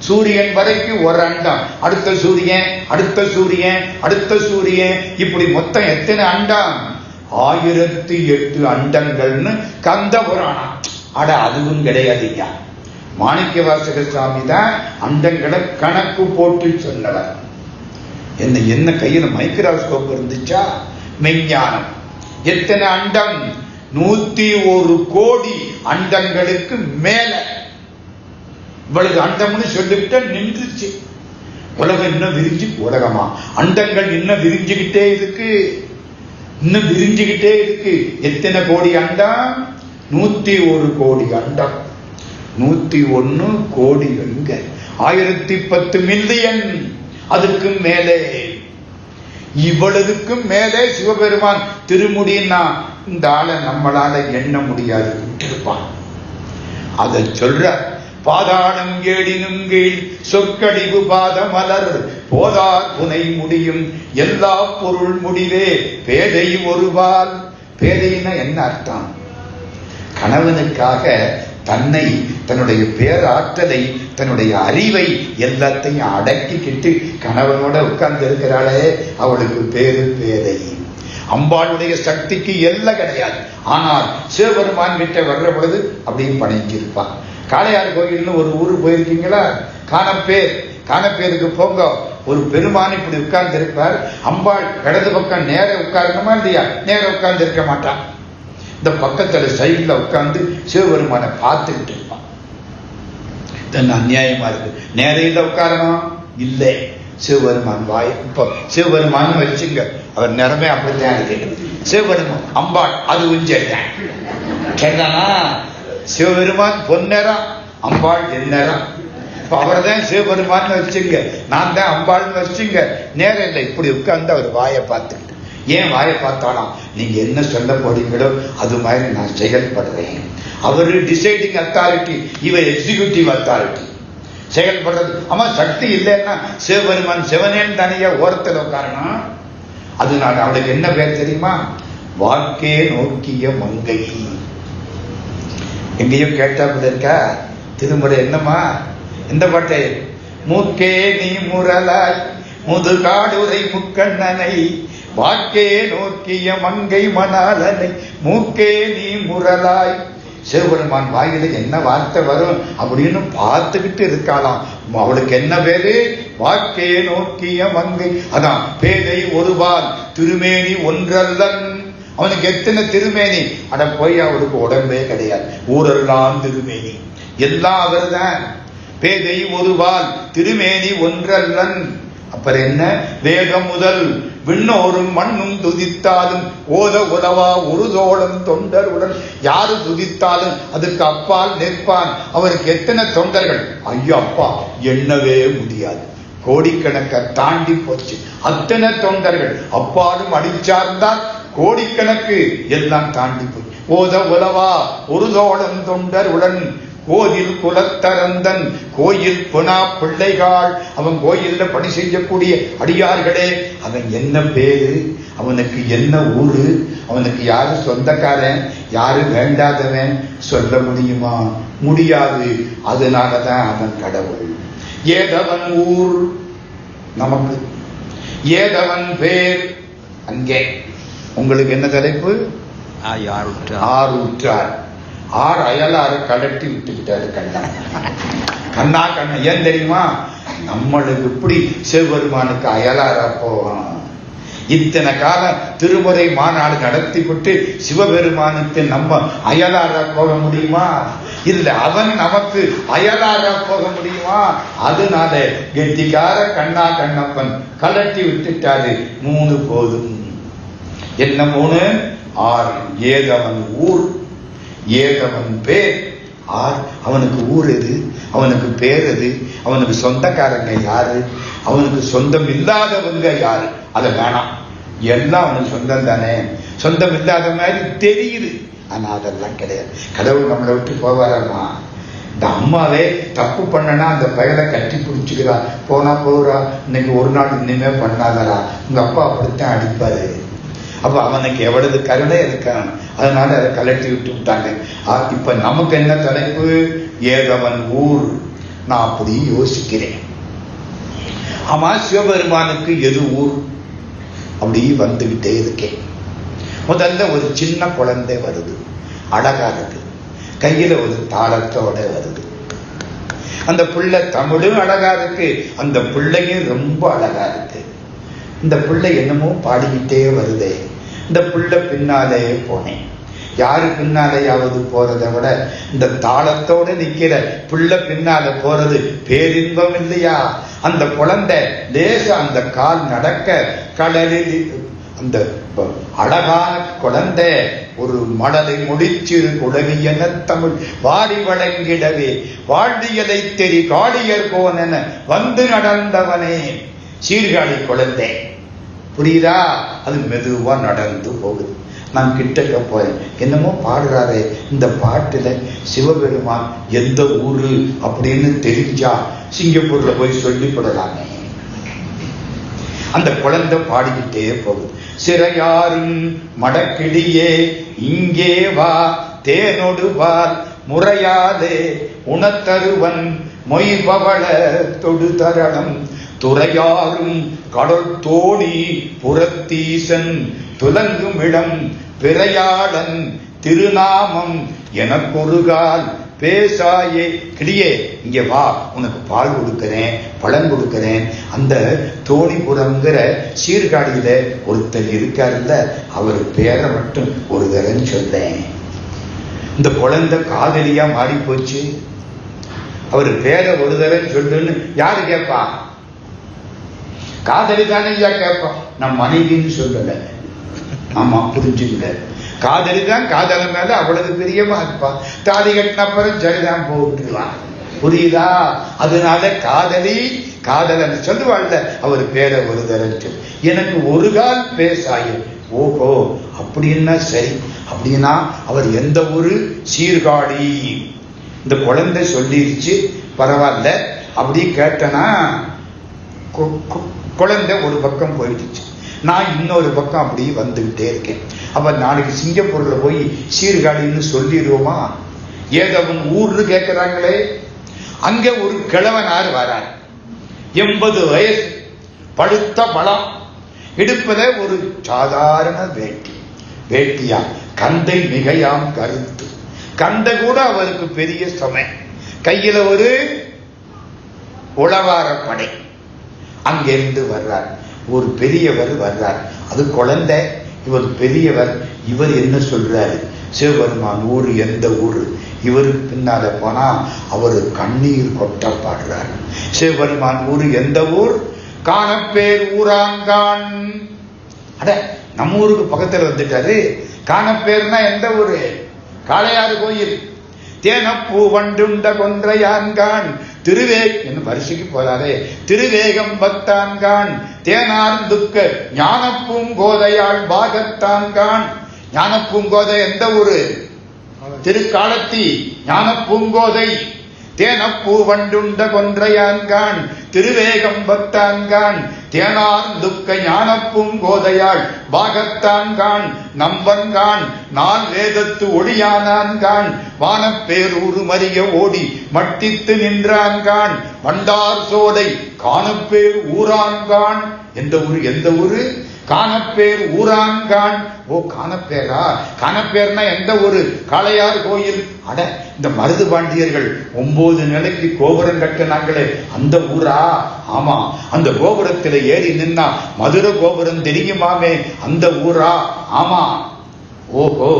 சூரியன் வரைக்கும் ஒரு அண்டம். அடுத்த சூரியன், அடுத்த சூரியன், அடுத்த சூரியன், இப்படி மொத்தம் எத்தனை அண்டம்? 1008 அண்டங்கள்னு கந்த புராணம். அட, அதுவும் கிடையாதுயா. மாணிக்கவாசக சுவாமி தான் அண்டங்களை கணக்கு போட்டு சொன்னவர். என்ன கையில மைக்ரோஸ்கோப் இருந்துச்சா? மெஞ்ஞானம். எத்தனை அண்டம்? 101 கோடி அண்டங்களுக்கு மேல. இவ்வளவு அண்டம்னு சொல்லிவிட்ட நின்றுச்சு. உலகம் இன்னும் விரிஞ்சு, உலகமா அண்டங்கள் இன்னும் விரிஞ்சுக்கிட்டே இருக்கு, இன்னும் விரிஞ்சுக்கிட்டே இருக்கு. எத்தனை கோடி அண்டம்? 101 கோடி அண்டம். 101 கோடி எங்க? 1010 மில்லியன். அதுக்கு மேலே, இவ்வளவுக்கும் மேலே சிவபெருமான் திருமுடின்னா இந்த ஆளை நம்மளால எண்ண முடியாது, விட்டிருப்பான். அதை சொல்ற பாதாளம் ஏடினும் கீழ் சொற்கடிவு பாத மலர் போதார் புனை முடியும் எல்லா பொருள் முடிவே பேதை ஒருவால். பேதைன்னா என்ன அர்த்தம்? கணவனுக்காக தன்னை, தன்னுடைய பேராற்றலை, தன்னுடைய அறிவை எல்லாத்தையும் அடக்கிக்கிட்டு கணவனோட உட்கார்ந்து இருக்கிறாளே அவளுக்கு பேரு பேதை. அம்பாளுடைய சக்திக்கு எல்லாம் கிடையாது. ஆனால் சிவபெருமான் கிட்ட வர்ற பொழுது அப்படியும் பணிஞ்சிருப்பான். காளையார் கோயில்னு ஒரு ஊரு போயிருக்கீங்களா? காணப்பேருக்கு போங்க. ஒரு பெருமான் இப்படி உட்கார்ந்து இருப்பார். அம்பாள் இடது பக்கம் நேர உட்காரணுமா இல்லையா? நேர உட்கார்ந்து இருக்க மாட்டான். இந்த பக்கத்துல சைட்ல உட்கார்ந்து சிவபெருமானை பார்த்துக்கிட்டு இருப்பான். அநியாயமா இருக்கு. நேரையில உட்காரணும் இல்லை. சிவபெருமான் வாய், இப்ப சிவபெருமான் வச்சுங்க, அவர் நிறமே அப்படித்தான் இருக்கு. சிவபெருமான் அம்பாள் அதுவும் சரிதான். கேட்டானா சிவபெருமான் பொன்னேரம், அம்பாள் எந்நேரம். இப்ப அவர் தான் சிவபெருமான் வச்சுங்க, நான் தான் அம்பாள்னு வச்சுங்க. நேரம் இல்லை. இப்படி உட்கார்ந்து அவர் வாயை பார்த்துக்கிட்டு, ஏன் வாயை பார்த்தாலாம்? நீங்க என்ன சொல்ல போறீங்களோ அது மாதிரி நான் செயல்படுறேன். அவரு டிசைடிங் அத்தாரிட்டி, இவர் எக்ஸிகியூட்டிவ் அத்தாரிட்டி. செயல்படுறது. ஆமா, சக்தி இல்லைன்னா சிவபெருமான் சிவனேன் தனியா ஓரத்தில் உட்காரணும். அதனால அவளுக்கு என்ன பேர் தெரியுமா? வாக்கே நோக்கிய மங்கை. எங்கேயும் கேட்டாப்புல இருக்கா திருமுறை? என்னம்மா எந்த பாட்டை? மூக்கே நீ முரலாய் முதுகாடுரை முக்கண்ணனை வாக்கே நோக்கிய மங்கை மணாலனை மூக்கே நீ முரலாய். சிவபெருமான் வாயில என்ன வார்த்தை வரும் அப்படின்னு பார்த்துக்கிட்டு இருக்காளாம். அவளுக்கு என்ன பேரு? வாக்கே நோக்கிய மங்கை. அதான் பேதை ஒருவால் திருமேனி ஒன்றல்லன். அவனுக்கு எத்தனை திருமேனி? அட போய் அவளுக்கு உடம்பே கிடையாது. ஊரெல்லாம் திருமேனி, எல்லாம் அவர்தான். பேதை ஒருவால் திருமேனி ஒன்றல்லன். அப்புறம் என்ன? வேகம் முதல் விண்ணோரும் மண்ணும் துதித்தாலும் ஓத உலவா ஒரு தோழன் தொண்டருடன். யாரு துதித்தாலும் அதுக்கு அப்பால் நிற்பான். அவருக்கு எத்தனை தொண்டர்கள்? ஐயோ அப்பா, எண்ணவே முடியாது. கோடிக்கணக்க தாண்டி போச்சு. அத்தனை தொண்டர்கள். அப்பாலும் அடிச்சார்ந்தால் கோடிக்கணக்கு எல்லாம் தாண்டி போய் ஓத உலவா ஒரு தோழன் தொண்டருடன். கோயில் குலத்தரந்தன் கோயில் புனா பிள்ளைகாள். அவன் கோயில்ல பணி செய்யக்கூடிய அடியார்களே, அவன் என்ன பேரு? அவனுக்கு என்ன ஊரு? அவனுக்கு யாரு சொந்தக்காரன், யாரு வேண்டாதவன் சொல்ல முடியுமா? முடியாது. அதனாலதான் அவன் கடவுள். ஏதவன் ஊர் நமக்கு, ஏதவன் பேர் அங்கே. உங்களுக்கு என்ன தலைப்பு? ஆரூற்றார். ஆறு அயலாறு கலட்டி விட்டுக்கிட்டாரு கண்ணா. ஏன் தெரியுமா? நம்மளுக்கு இப்படி சிவபெருமானுக்கு அயலாரா போவோம். இத்தனை காலம் திருமுறை மாநாடு நடத்தி விட்டு சிவபெருமானுக்கு நம்ம அயலாரா போக முடியுமா? இல்ல, அவன் நமக்கு அயலாரா போக முடியுமா? அதனால கெட்டிக்கார கண்ணப்பன் கலட்டி விட்டுட்டாரு. 3 போதும். என்ன 3? 6. ஏதவன் ஊர், ஏதவன் பேர். அவனுக்கு ஊர் எது? அவனுக்கு பேர் எது? அவனுக்கு சொந்தக்காரங்க யாரு? அவனுக்கு சொந்தம் இல்லாதவங்க யாரு? அத வேணாம். எல்லாம் அவனுக்கு சொந்தம் தானே. சொந்தம் இல்லாத மாதிரி தெரியுது, ஆனா அதெல்லாம் கிடையாது. கடவுள் நம்மளை விட்டு போவாராமா? இந்த அம்மாவே தப்பு பண்ணனா அந்த பயலை கட்டி பிடிச்சுக்கிறா. போனா போறா, இன்னைக்கு ஒரு நாள் இனிமே பண்ணாதரா, உங்க அப்பா அப்படித்தான் அடிப்பாரு. அப்ப அவனுக்கு எவ்வளவு கருணை இருக்கான். அதனால அதை கலட்டி விட்டு விட்டாங்க. இப்ப நமக்கு என்ன தலைப்பு? ஏதவன் ஊர். நான் அப்படி யோசிக்கிறேன். ஆமா, சிவபெருமானுக்கு எது ஊர்? அப்படி வந்துகிட்டே இருக்கேன். முதல்ல ஒரு சின்ன குழந்தை வருது, அழகா இருக்கு, கையில ஒரு தாளத்தோட வருது. அந்த பிள்ளை தமிழும் அழகா இருக்கு, அந்த பிள்ளையும் ரொம்ப அழகா இருக்கு. இந்த பிள்ளை என்னமோ பாடிக்கிட்டே வருதே. இந்த பிள்ளை பின்னாலே போனேன். யாரு பின்னாலேயாவது போறதை விட இந்த தாளத்தோட நிக்கிற பிள்ளை பின்னால போறது பேரின்பம் இல்லையா? அந்த குழந்தை லேச அந்த கால் நடக்க கடலில் அந்த அழகான குழந்தை ஒரு மடலை முடிச்சிரு குழவியன தமிழ் வாடி வழங்கிடவே வாழ்வியலை தெரி காளியர் கோனென வந்து நடந்தவனே. சீர்காழி குழந்தை, புரியுதா? அது மெதுவா நடந்து போகுது. நான் கிட்டக்க போறேன். என்னமோ பாடுறாரே, இந்த பாட்டுல சிவபெருமான் எந்த ஊரு அப்படின்னு தெரிஞ்சா சிங்கப்பூர்ல போய் சொல்லிவிடலாமே. அந்த குழந்தை பாடிக்கிட்டே போகுது. சிறையாரும் மடக்கிளியே இங்கே வா, தேனொடுவார் முறையாதே உணத்தருவன் மொய்பவள தொடுதரணம் துறையாரும் கடல் தோணி புறத்தீசன் துலங்கும் இடம் பிறையாளன் திருநாமம் எனக்கொருகால் பேசாயே. கிளியே இங்க வா, உனக்கு பால் கொடுக்கிறேன், பழம் கொடுக்கிறேன். அந்த தோணிபுரம்ங்கிற சீர்காழியில ஒருத்தர் இருக்காருல்ல, அவர் பேரை மட்டும் ஒரு தரம் சொல்றேன். இந்த குழந்தை காதலியா மாறி போச்சு. அவர் பேரை ஒரு தரம் சொல்லுன்னு யாரு கேட்பா? காதலி தானே ஐயா கேட்போம். நான் மனைவின்னு சொல்லல. ஆமா, புரிஞ்சுக்கல. காதலி தான் காதலன் மேல அவ்வளவு பிரியமா இருப்பா. தாலி கட்டின அப்புறம் சரிதான் போட்டுருவான். புரியுதா? அதனால காதலி காதலன் சொல்லுவாள்ல, அவர் பேரை ஒரு தரஞ்சு எனக்கு ஒரு கால் பேசாயும். ஓஹோ, அப்படின்னா சரி. அப்படின்னா அவர் எந்த ஒரு சீர்காழி. இந்த குழந்தை சொல்லிருச்சு, பரவாயில்ல. அப்படி கேட்டனா குழந்தை ஒரு பக்கம் போயிடுச்சு. நான் இன்னொரு பக்கம் அப்படி வந்துகிட்டே இருக்கேன். அப்ப நாளைக்கு சிங்கப்பூர்ல போய் சீர்காழின்னு சொல்லிடுவோமா? ஏதோ ஊர்னு கேட்கிறாங்களே. அங்க ஒரு கிழவனார் வரார், 80 வயசு, படுத்த பழம், இடுப்புல ஒரு சாதாரண வேட்டியா, கந்தை மிகையாம் கருத்து, கந்தை கூட அவருக்கு பெரிய சுமை, கையில ஒரு உளவாரப்படை. அங்கிருந்து வர்றார். ஒரு பெரியவர் வர்றார். அது குழந்தை, இவர் பெரியவர். இவர் என்ன சொல்றாரு? சிவபெருமான் ஊரு எந்த ஊரு? இவருக்கு பின்னால போனா அவரு கண்ணீர் கொட்ட பாடுறார். சிவபெருமான் ஊரு எந்த ஊர்? காணப்பேர் ஊராங்கான். அட, நம்ம ஊருக்கு பக்கத்துல வந்துட்டாரு. காணப்பேர்னா எந்த ஊரு? காளையாறு கோயில். தேனப்பூ வண்டுண்ட கொன்றையான்கான் திருவே என்ன வரிசைக்கு போறாரே. திருவேகம் பக்தான்கான் தேனார்ந்துக்க ஞானப்பூங்கோதையாள் பாகத்தான்கான். ஞானப்பூங்கோதை எந்த ஊரு? திருக்காலத்தி. ஞானப்பூங்கோதை தேனப்பூ வண்டுண்ட கொன்றையான்கான் திருவேகம் பக்தான்கான் தேனார்ந்துக்க ஞானப்பூங்கோதையாள் பாகத்தான்கான் நம்பன்கான் நால் வேதத்து ஒளியானான்கான் வானப்பேரூரு மறிய ஓடி மட்டித்து நின்றான்கான் வண்டார் சோலை காணப்பேர் ஊரான்கான். எந்த ஊரு? எந்த ஊரு? காணப்பேர் ஊரான்கான். ஓ, காணப்பேரா? காணப்பேர்னா எந்த ஊரு? காளையார் கோயில். அட, இந்த மருது பாண்டியர்கள் 9 நிலைக்கு கோபுரம் கட்டினாங்களே, அந்த ஊரா? ஆமா, அந்த கோபுரத்துல ஏறி நின்னா மதுரை கோபுரம் தெரியுமாமே, அந்த ஊரா? ஆமா. ஓஹோ,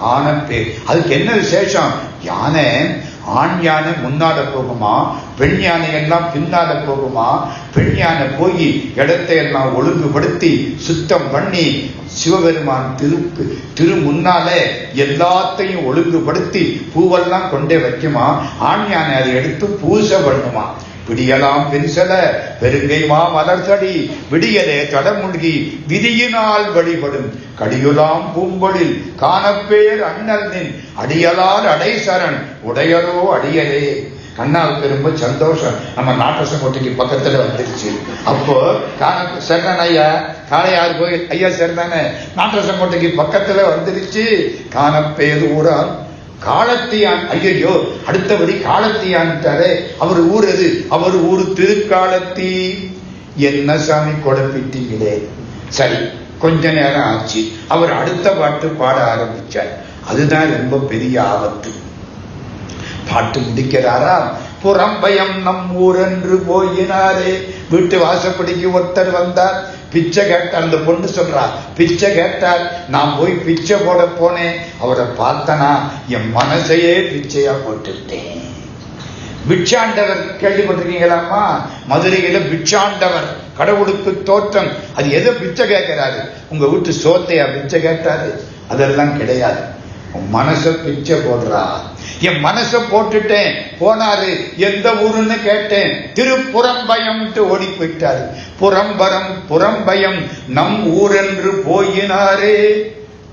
காணப்பேர். அதுக்கு என்ன விசேஷம்? யானை, ஆண் யானை முன்னால போகுமா, பெண் யானை எல்லாம் பின்னால போகுமா? பெண் யானை போய் இடத்தை எல்லாம் ஒழுங்குபடுத்தி சுத்தம் பண்ணி சிவபெருமான் திரு முன்னாலே எல்லாத்தையும் ஒழுங்குபடுத்தி பூவெல்லாம் கொண்டே வைக்குமா. ஆண் யானை அதை எடுத்து பூசை பண்ணுமா. விடியலாம் பெருசல பெருங்கைமா மலர்சடி விடியலே தடமுழ்கி விதியினால் வழிபடும் கடியுலாம் பூம்பொழில் காணப்பேர் அண்ணல் நின் அடியலால் அடைசரண் உடையரோ அடியலே. கண்ணாவுக்கு ரொம்ப சந்தோஷம். நம்ம நாட்டசங்கோட்டைக்கு பக்கத்துல வந்துருச்சு. அப்போ சரணன் ஐயா, காளையார் கோயில் ஐயா சரணானே, நாட்டசங்கோட்டைக்கு பக்கத்துல வந்துருச்சு. காணப்பேர் ஊரான் காலத்தியான். ஐயோ, அடுத்தபடி காலத்தியான்ட்டாரே. அவர் ஊர் எது? அவர் ஊரு திருக்காலத்தி. என்ன சாமி குழப்பிட்டீங்களே. சரி, கொஞ்ச நேரம் ஆச்சு. அவர் அடுத்த பாட்டு பாட ஆரம்பிச்சார். அதுதான் ரொம்ப பெரிய ஆபத்து. பாட்டு முடிக்கிறாரா? புறம்பயம் நம் ஊர் என்று போயினாரே. வீட்டு வாசப்படிக்கு ஒருத்தர் வந்தார், பிச்சை கேட்டார். அந்த பொண்ணு சொல்றா, பிச்சை கேட்டார். நான் போய் பிச்சை போட போனேன். அவரை பார்த்தனா என் மனசையே பிச்சையா போட்டுட்டேன். பிட்சாண்டவர் கேள்விப்பட்டிருக்கீங்களாமா? மதுரையில பிட்சாண்டவர், கடவுளுக்கு தோற்றம். அது எதோ பிச்சை கேட்கிறாரு. உங்க வீட்டு சோத்தையா பிச்சை கேட்டாரு? அதெல்லாம் கிடையாது. மனச பிச்சை போடுறா. என் மனச போட்டுட்டேன். போனாரு. எந்த ஊருன்னு கேட்டேன். திருப்புறம்பயம் ஓடி போயிட்டாரு. புறம்பரம் புறம்பயம் நம் ஊர் என்று போயினாரே.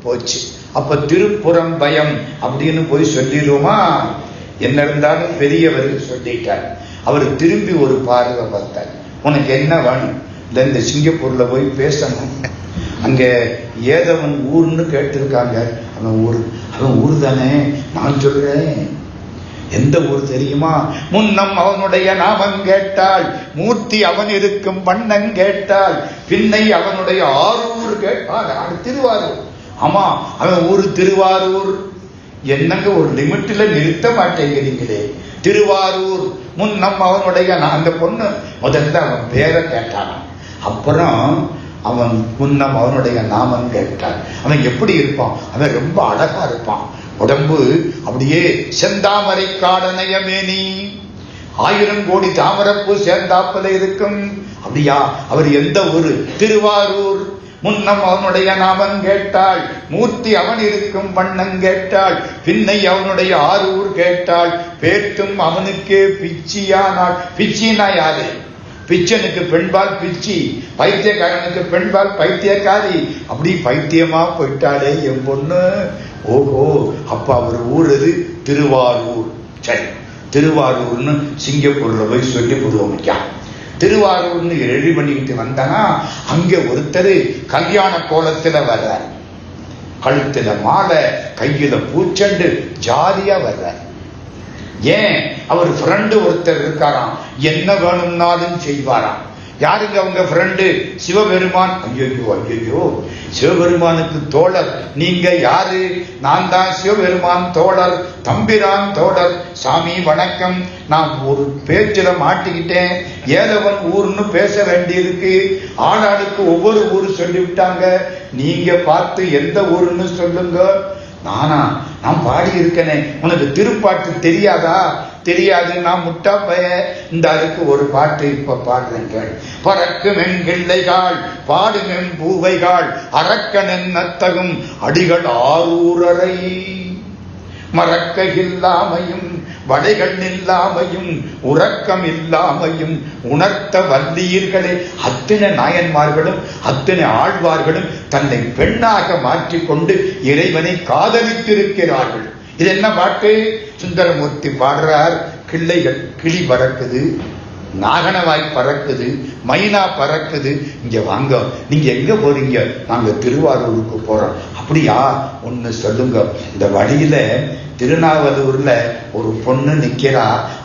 போச்சு. அப்ப திருப்புறம் பயம் அப்படின்னு போய் சொல்லிடுவோமா? என்ன இருந்தாலும் பெரியவர் சொல்லிட்டார். அவர் திரும்பி ஒரு பார்வை பார்த்தார். உனக்கு என்ன வேணும்? இல்லை, இந்த சிங்கப்பூர்ல போய் பேசணும். அங்க ஏதவன் ஊர்னு கேட்டிருக்காங்க. அவன் ஊர் தானே. நான் சொல்றேன், எந்த ஊர் தெரியுமா? முன்னம் அவனுடைய நாமம் கேட்டால், மூர்த்தி அவன் இருக்கும் வண்ணம் கேட்டால், பின்னை அவனுடைய ஆரூர் கேட்டால். திருவாரூர். ஆமா, அவன் ஊரு திருவாரூர். என்னங்க ஒரு லிமிட்ல நிறுத்த மாட்டேங்கிறீங்களே. திருவாரூர். முன்னம் அவனுடைய, அந்த பொண்ணு முதல்ல அவன் பேரை கேட்டான். அப்புறம் அவன் முன்னம் அவனுடைய நாமம் கேட்டான். அவன் எப்படி இருப்பான்? அவன் ரொம்ப அழகா இருப்பான். உடம்பு அப்படியே செந்தாமரை காடனையமேனி, 1000 கோடி தாமரப்பூ சேர்ந்தாப்பல இருக்கும். அப்படியா? அவர் எந்த ஊரு? திருவாரூர். முன்னம் அவனுடைய நாமம் கேட்டாள், மூர்த்தி அவன் இருக்கும் வண்ணம் கேட்டாள், பின்னை அவனுடைய ஆரூர் கேட்டாள், பேட்டும் அவனுக்கே பிச்சியானாள். பிச்சினா யாரு? பிச்சனுக்கு பெண்பால் பிச்சி, பைத்தியக்காரனுக்கு பெண்பால் பைத்தியக்காரி. அப்படி பைத்தியமா போயிட்டாளே என் பொண்ணு. ஓஹோ, அப்ப அவர் ஊர் எது? திருவாரூர். சரி, திருவாரூர்னு சிங்கப்பூர்ல போய் சொல்லி போடுவோம். திருவாரூர்னு ரெடி பண்ணிக்கிட்டு வந்தானா, அங்க ஒருத்தர் கல்யாண கோலத்துல வர்ற, கழுத்துல மாலை, கையில பூச்சண்டு, ஜாலியா வர்ற. ஏன்? அவர் ஃப்ரெண்டு ஒருத்தர் இருக்காராம், என்ன வேணும்னாலும் செய்வாராம். யாருங்க அவங்க ஃப்ரெண்டு? சிவபெருமான். ஐயோ ஐயோ, சிவபெருமானுக்கு தோழர் நீங்க யாரு? நான் தான் சிவபெருமான் தோழர், தம்பிரான் தோழர். சாமி வணக்கம், நான் ஒரு பேச்சில மாட்டிக்கிட்டேன். ஏதவன் ஊர்னு பேச வேண்டியிருக்கு. ஆளாளுக்கு ஒவ்வொரு ஊர் சொல்லிவிட்டாங்க. நீங்க பார்த்து எந்த ஊருன்னு சொல்லுங்க. நானா? நான் பாடி இருக்கனே. உனக்கு திருப்பாட்டு தெரியாதா? தெரியாது. நான் முட்டா பய. இந்த அதுக்கு ஒரு பாட்டு இப்ப பாடுறேன். பறக்கும் என் கிள்ளைகாள், பாடும் என் பூவைகாள், அரக்கனென் நத்தகும் அடிகள் ஆரூரரை, மறக்க இல்லாமையும் வடைகள் இல்லாமையும் உறக்கம் இல்லாமையும் உணர்த்த வல்லீர்களே. அத்தனை நாயன்மார்களும் அத்தனை ஆழ்வார்களும் தன்னை பெண்ணாக மாற்றிக்கொண்டு இறைவனை காதலித்திருக்கிறார்கள். இது என்ன பாட்டு? சுந்தரமூர்த்தி பாடுறார். கிள்ளைகள், கிளி பறக்குது, நாகனவாய் பறக்குது, மைனா பறக்குது. இங்க வாங்க, நீங்க எங்க போறீங்க? நாங்க திருவாரூருக்கு போறோம். அப்படியா? ஒண்ணு சொல்லுங்க. இந்த வழியில திருநாவலூர்ல ஒரு பொண்ணு நிக்கிறா.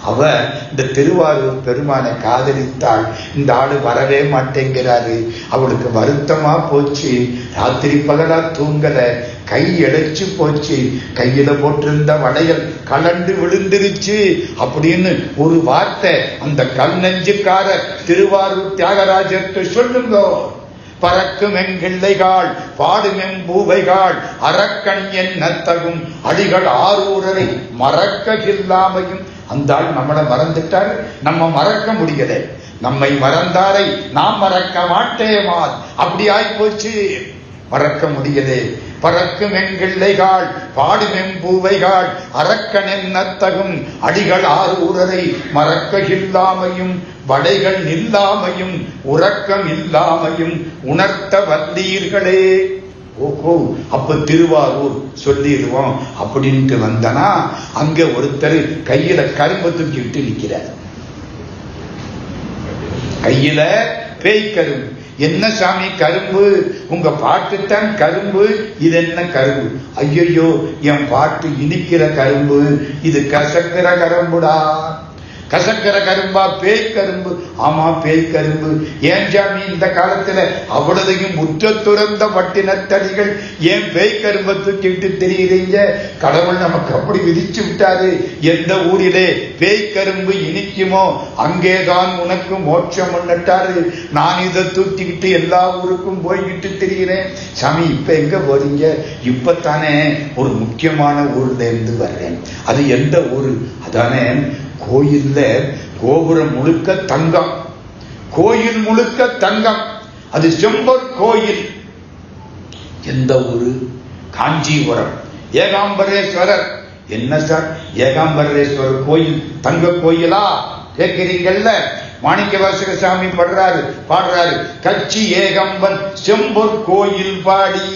அவ இந்த திருவாரூர் பெருமானை காதலித்தாள். இந்த ஆளு வரவே மாட்டேங்கிறாரு. அவளுக்கு வருத்தமா போச்சு. ராத்திரி பகலா தூங்கல, கை இழைச்சு போச்சு. கையில போட்டிருந்த வளையல் கலண்டு விழுந்துருச்சு அப்படின்னு ஒரு வார்த்தை அந்த கல் நெஞ்சுக்கார திருவாரூர் தியாகராஜர்கிட்ட சொல்லுங்க. பறக்கும் எங்கிள்ளைகாள், பாடும் என் பூவைகாள், அரக்கன் என் நத்தகும் அடிகள் ஆரூரரை, மறக்க இல்லாமையும். அந்த ஆள் நம்மளை மறந்துட்டார், நம்ம மறக்க முடியல. நம்மை மறந்தாரை நாம் மறக்க மாட்டேமா. அப்படி ஆயிப்போச்சு, மறக்க முடியலே. பறக்கும் எங்கிள்ளைகாள், பாடும் என் பூவைகாள், அரக்கன் என் நத்தகும் அடிகள் ஆரூரரை, மறக்க இல்லாமையும் வடைகள் இல்லாமையும் உறக்கம் இல்லாமையும் உணர்த்த வல்லீர்களே. ஓஹோ, அப்ப திருவாரூர் சொல்லிடுவோம் அப்படின்ட்டு வந்தனா, அங்க ஒருத்தர் கையில கரும்பு தூக்கிட்டு நிக்கிறார். கையில பேய் கரும்பு. என்ன சாமி கரும்பு? உங்க பாட்டுத்தான் கரும்பு. இது என்ன கரும்பு? ஐயோ, என் பாட்டு இனிக்கிற கரும்பு, இது கசக்கிற கரும்புடா. கசக்கிற கரும்பா? பேய் கரும்பு. ஆமா, பேய் கரும்பு. ஏன் சாமி இந்த காலத்துல அவ்வளதையும் முற்ற துறந்த பட்டினத்தடிகள் ஏன் பேய் கரும்பை தூக்கிட்டு தெரியுறீங்க? கடவுள் நமக்கு அப்படி விதிச்சு விட்டாரு. எந்த ஊரிலே பேய் கரும்பு இனிக்குமோ அங்கேதான் உனக்கு மோட்சம் பண்ணிட்டாரு. நான் இதை தூக்கிக்கிட்டு எல்லா ஊருக்கும் போய்கிட்டு தெரிகிறேன். சாமி இப்ப எங்க போறீங்க? இப்பத்தானே ஒரு முக்கியமான ஊர்ல இருந்து வர்றேன். அது எந்த ஊரு? அதானே கோயில்ல கோபுரம் முழுக்க தங்கம், கோயில் முழுக்க தங்கம். அது செம்பர் கோயில். எந்த ஊரு? காஞ்சிபுரம். ஏகாம்பரேஸ்வரர். என்ன சார் ஏகாம்பரேஸ்வரர் கோயில் தங்க கோயிலா கேட்கிறீங்கல்ல? மாணிக்கவாசக சாமி பாடுறாரு. கட்சி ஏகம்பன் செம்பொர் கோயில் பாடி.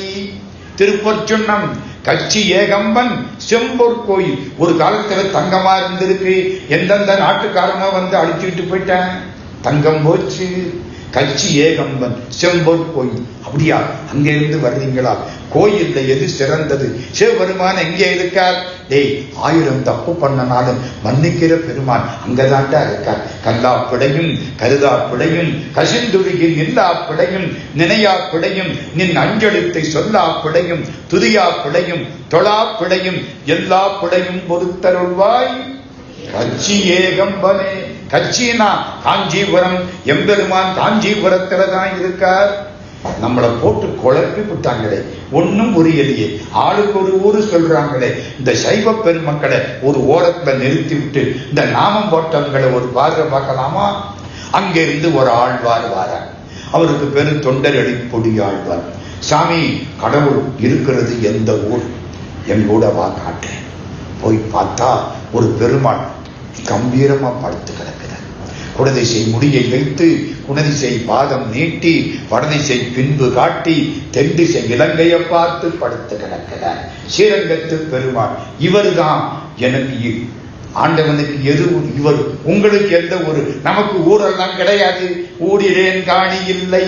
திருப்பொற்சுன்னம் கச்சி ஏகம்பன் செம்பொற் கோயில். ஒரு காலத்துல தங்கமா இருந்திருக்கு, எந்தெந்த நாட்டுக்காரனோ வந்து அழிச்சுட்டு போயிட்டேன், தங்கம் போச்சு. கச்சி ஏகம்பன் செம்பொற் கோயில். அப்படியா, அங்க இருந்து வர்றீங்களா? கோயில்ல எது சிறந்தது? சிவபெருமான் எங்கே இருக்கார்? டேய், 1000 தப்பு பண்ணனாலும் மன்னிக்கிற பெருமான் அங்கதான்டா இருக்கார். கல்லா பிடையும் கருதா பிடையும் கசிந்துருகில் இல்லா பிடையும் நினையா பிடையும் நின் அஞ்செழுத்தை சொல்லா பிடையும் துதியா பிடையும் தொழா பிடையும் எல்லா பிடையும் பொறுத்தருள்வாய் கச்சி ஏகம்பனே. கட்சினா காஞ்சிபுரம். எம்பெருமான் காஞ்சிபுரத்துலதான் இருக்கார். நம்மளை போட்டு குழப்பி விட்டாங்களே, ஒன்னும் புரியலையே. ஆளுக்கு ஒரு ஊரு சொல்றாங்களே. இந்த சைவ பெருமக்களை ஒரு ஓரத்துல நிறுத்தி விட்டு இந்த நாமம் போட்டவங்களை ஒரு பார்வை பார்க்கலாமா? அங்கிருந்து ஒரு ஆழ்வார் வாரார். அவருக்கு பேரு தொண்டரடி பொடி ஆழ்வார். சாமி, கடவுள் இருக்கிறது எந்த ஊர்? எங்கூட வா காட்டுறேன். போய் பார்த்தா ஒரு பெருமாள் கம்பீரமா படுத்து கிடக்கிறார். குடதிசை முடியை வைத்து குணதிசை பாதம் நீட்டி வடதிசை பின்பு காட்டி தென்திசை இலங்கையை பார்த்து படுத்து கிடக்கிறார் ஸ்ரீரங்கத்து பெருமாள். இவருதான் எனக்கு ஆண்டவனுக்கு எது இவர், உங்களுக்கு எந்த ஊரு? நமக்கு ஊரெல்லாம் கிடையாது. ஊரிலேன் காணி இல்லை,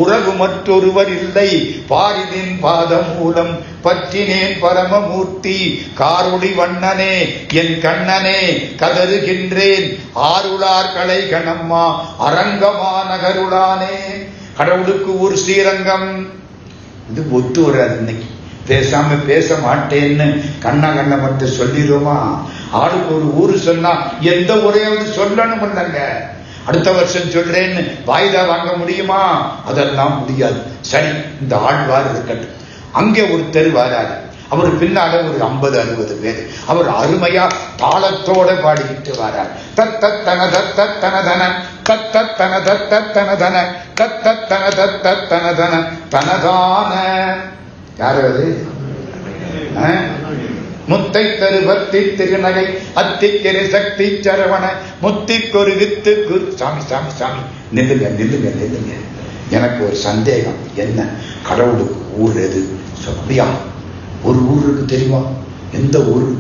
உறவு மற்றொருவர் இல்லை, பாரிதின் பாதம் மூலம் பற்றினேன் பரமமூர்த்தி காரொளி வண்ணனே என் கண்ணனே கதறுகின்றேன் ஆருளார் கலை கணம்மா அரங்கமா நகருளானே. கடவுளுக்கு ஊர் ஸ்ரீரங்கம். இது ஒத்து வராது. இன்னைக்கு பேசாம பேச மாட்டேன்னு கண்ணா கண்ண மட்டும் சொல்லிடுவோமா? ஆளுக்கு ஒரு ஊரு சொன்னா எந்த ஊரையாவது சொல்லணும் இல்லைங்க. அடுத்த வருஷம் சொல்றேன்னு வாய்தா வாங்க முடியுமா? அதெல்லாம் முடியாது. சரி, இந்த ஆழ்வார் இருக்கட்டும். அங்கே ஒருத்தர் வராரு. அவர் பின்னால ஒரு 50-60 பேர். அவர் அருமையா தாளத்தோட பாடிக்கிட்டு வரார். தத்தன தத்தனதன தத்தன தத்தனதன தத்தன தத்தனதன தனதான. யாராவது? முத்தை தரு பக்தி திருநகை அத்திக்கிற சக்தி சரவண முத்திக்கொரு வித்து குரு. சாமி சாமி சாமி, நில்லுங்க நில்லுங்க நில்லுங்க. எனக்கு ஒரு சந்தேகம். என்ன? கடவுளுக்கு ஊர் எது? அப்படியா, ஒரு ஊர் இருக்கு தெரியுமா? எந்த ஊரு?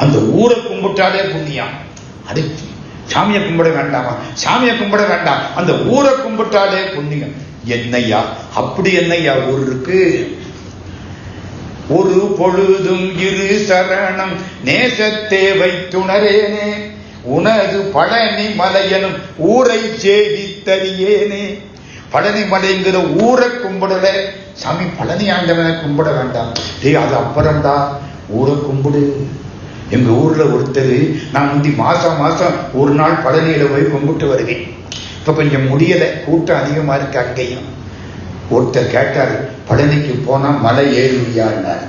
அந்த ஊரை கும்பிட்டாலே புண்ணியம். அடே, சாமியை கும்பிட வேண்டாமா? சாமியை கும்பிட வேண்டாம், அந்த ஊரை கும்பிட்டாலே புண்ணியம். என்னையா அப்படி? என்னையா ஊர் இருக்கு? ஒரு பொழுதும் இரு சரணம் நேசத்தே வைத்துணரேனே உனது பழனி மலையனும் ஊரை சேவித்தறியேனே. பழனி மலைங்கிற ஊரை கும்பிடல சாமி, பழனி ஆண்டவனை கும்பிட வேண்டாம். அது அப்புறம்டா, ஊரை கும்பிடு. எங்க ஊர்ல ஒருத்தர், நான் முந்தி மாசம் ஒரு நாள் பழனியில போய் கும்பிட்டு வருவேன். இப்ப கொஞ்சம் முடியல, கூட்டம் அதிகமா இருக்கு. அங்கேயும் ஒருத்தர் கேட்டாரு, பழனிக்கு போனா மலை ஏறுவியான்னாரு.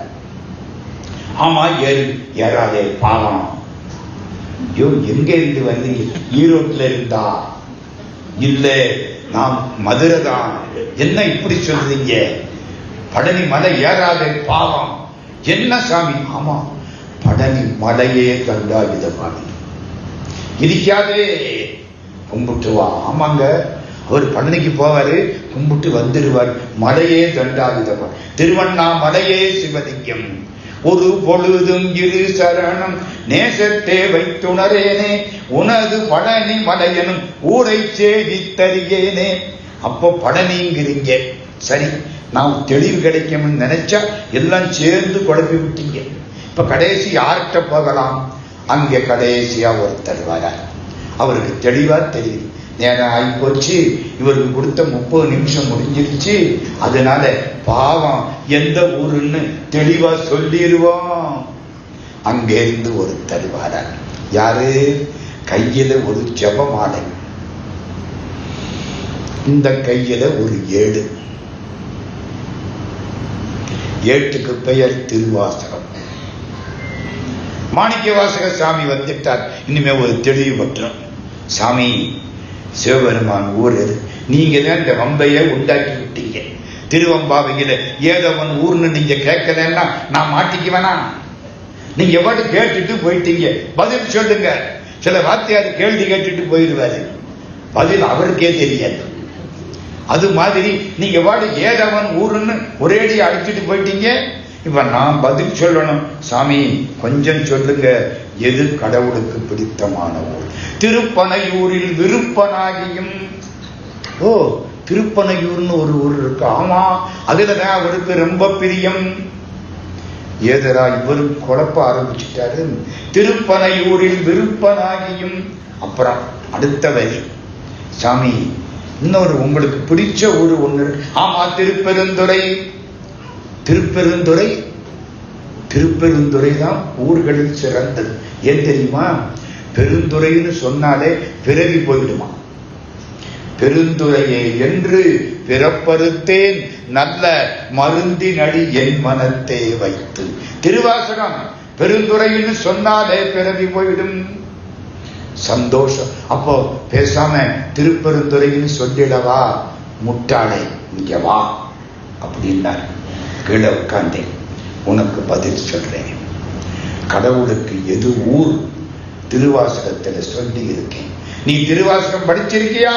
ஆமா ஏறு. ஏறாதே பாவம். ஐயோ, எங்க இருந்து வந்தீங்க? ஈரோட்ல இருந்தா? இல்ல, நான் மதுரை தான். என்ன இப்படி சொல்றீங்க? பழனி மலை ஏறாதே பாவம். என்ன சாமி? ஆமா, பழனி மலையே தண்டாயுதபாணி இருக்காதே, கும்பிட்டு வா. ஆமாங்க, அவர் பழனிக்கு போவாரு, கும்பிட்டு வந்துடுவார். மலையே தண்டாயுதபாணி. திருவண்ணாமலையே சிவலிங்கம். ஒரு பொழுதும் இரு சரணம் நேசத்தே வைத்துணரேனே உனது பழனி மலையனும் ஊரை சேவித்தறியேனே. அப்போ பழனிங்கிறீங்க. சரி, நான் தெளிவு கிடைக்கும்னு நினைச்சா எல்லாம் சேர்ந்து குழப்பி விட்டீங்க. இப்ப கடைசி யார்கிட்ட போகலாம்? அங்கே கடைசியா ஒருத்தர் வரார். அவருக்கு தெளிவா தெரியுது, நேரம் ஆகி போச்சு, இவருக்கு கொடுத்த 30 நிமிஷம் முடிஞ்சிருச்சு, அதனால பாவம் எந்த ஊருன்னு தெளிவா சொல்லிடுவோம். அங்கிருந்து ஒருத்தர் வரார். யாரு? கையில ஒரு ஜெபமாலை, இந்த கையில ஒரு ஏடு. ஏட்டுக்கு பெயர் திருவாசகம். மாணிக்க வாசக சாமி வந்துட்டார். இனிமே ஒரு தெளிவு பற்றும். சாமி, சிவபெருமான் ஊர் எது? நீங்க தான் இந்த வம்பைய உண்டாக்கி விட்டீங்க. திருவம்பாவையில ஏதவன் ஊர்னு நீங்க கேட்கலன்னா நான் மாட்டிக்குவேனா? நீங்க எவ்வளவு கேட்டுட்டு போயிட்டீங்க, பதில் சொல்லுங்க. சில வார்த்தையாரு கேள்வி கேட்டுட்டு போயிடுவாரு, பதில் அவருக்கே தெரியாது. அது மாதிரி நீங்க வாடு ஏதவன் ஊருன்னு ஒரேடி அடிச்சுட்டு போயிட்டீங்க. இப்ப நான் பதில் சொல்லணும். சாமி கொஞ்சம் சொல்லுங்க, எது கடவுளுக்கு பிடித்தமான ஊர்? திருப்பனையூரில் விருப்பனாகியும். ஓ, திருப்பனையூர்னு ஒரு ஊர் இருக்கு. ஆமா, அதுலதான் அவருக்கு ரொம்ப பிரியம். ஏதரா இவரு குழப்ப ஆரம்பிச்சுட்டாரு. திருப்பனையூரில் விருப்பனாகியும். அப்புறம் அடுத்த வரி, சாமி இன்னொரு உங்களுக்கு பிடிச்ச ஊர் ஒண்ணு. ஆமா, திருப்பெருந்துறை. திருப்பெருந்துறை திருப்பெருந்துறை தான் ஊர்களில் சிறந்தது. ஏன் தெரியுமா? பெருந்துறைன்னு சொன்னாலே பிறவி போயிடுமா. பெருந்துறையே என்று பிறப்பறுத்தேன் நல்ல மருந்தினடி என் மனத்தை வைத்து. திருவாசகம். பெருந்துறைன்னு சொன்னாலே பிறவி போயிடும். சந்தோஷம். அப்போ பேசாம திருப்பெருந்துறைன்னு சொல்லிடவா? முட்டாளை, இங்க வா அப்படின்னாரு. கீழே உட்கார்ந்தேன். உனக்கு பதில் சொல்றேன். கடவுளுக்கு எது ஊர்? திருவாசகத்துல சொல்லி இருக்கேன். நீ திருவாசகம் படிச்சிருக்கியா?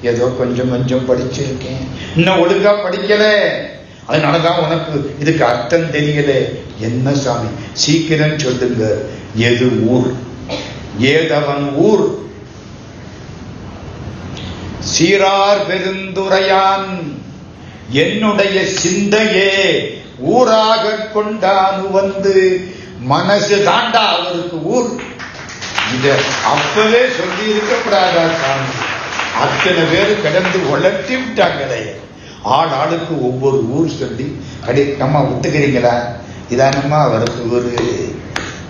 ஏதோ கொஞ்சம் கொஞ்சம் படிச்சிருக்கேன், இன்னும் ஒழுங்கா படிக்கல. அதனாலதான் உனக்கு இதுக்கு அர்த்தம் தெரியல. என்ன சாமி, சீக்கிரம் சொல்லுங்க, எது ஊர்? ஏதவன் ஊர்? சீரார் பெருந்துரையான் என்னுடைய சிந்தையே ஊராக கொண்டானு வந்து. மனசு தாண்டா அவருக்கு ஊர். இத அப்பவே சொல்லி இருக்கக்கூடாதா சாமி? அத்தனை பேரு கிடந்து உலர்த்தி விட்டாங்களே. ஆள் ஆளுக்கு ஒவ்வொரு ஊர் சொல்லி நம்ம ஒத்துக்கிறீங்களா? இதானம்மா அவருக்கு ஊரு.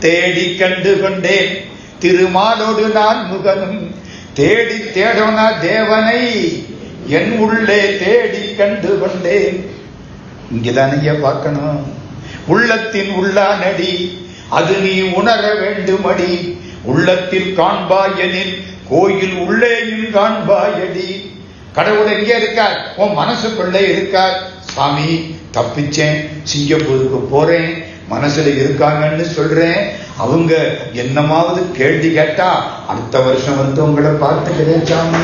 தேடி கண்டு கொண்டேன் திருமாலோடு நான் முகனும். தேடி தேடோனா தேவனை என் உள்ளே தேடி கண்டு கொண்டேன். இங்கதானைய பார்க்கணும். உள்ளத்தின் உள்ளானடி அது நீ உணர வேண்டுமடி. உள்ளத்தில் காண்பாயனில் கோயில் உள்ளேயும் காண்பாயடி. கடவுள் எங்கே இருக்கார்? உன் மனசுக்குள்ளே இருக்கார். சாமி தப்பிச்சேன், சிங்கப்பூருக்கு போறேன், மனசுல இருக்காங்கன்னு சொல்றேன். அவங்க என்னமாவது கேள்வி கேட்டா அடுத்த வருஷம் வந்து உங்களை பார்த்துக்கிறேன் சாமி.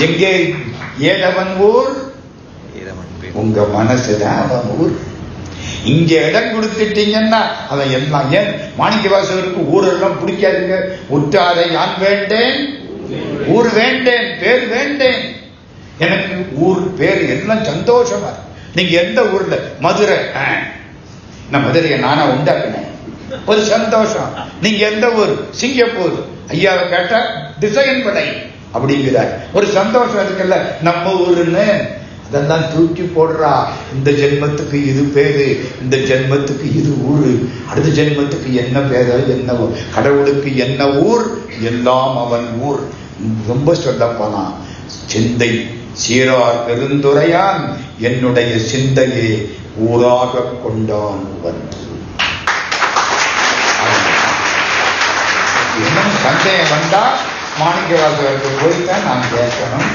எங்கே ஏதவன் ஊர்? உங்க மனசுதான் அவன் ஊர். இங்க இடம் கொடுத்துட்டீங்கன்னா அவன் எல்லாம். ஏன் மாணிக்கவாசகருக்கு ஊரெல்லாம் பிடிக்காதுங்க. உற்றாரை யான் வேண்டேன், ஊர் வேண்டேன், பேர் வேண்டேன். எனக்கு ஊர் பேர் எல்லாம் சந்தோஷமா. நீங்க எந்த ஊர்ல? மதுரை. நான் மதுரையை நானா உண்டாக்குனேன், ஒரு சந்தோஷம். நீங்க எந்த ஊர்? சிங்கப்பூர். ஐயாவை கேட்டா திசையன் படை அப்படிங்கிறார். ஒரு சந்தோஷம் இருக்குல்ல நம்ம ஊருன்னு. அதெல்லாம் தூக்கி போடுறா. இந்த ஜென்மத்துக்கு இது பேரு, இந்த ஜென்மத்துக்கு இது ஊரு, அடுத்த ஜென்மத்துக்கு என்ன பேரு, என்ன கடவுளுக்கு என்ன ஊர்? எல்லாம் அவன் ஊர். ரொம்ப சொல்ல போனா சிந்தை சீரார் பெருந்துரையான் என்னுடைய சிந்தையை ஊராக கொண்டான் வந்து. இன்னும் சந்தேகம் வந்தா மாணிக்கவாசகருக்கு போய்தான் நான் கேட்கணும்.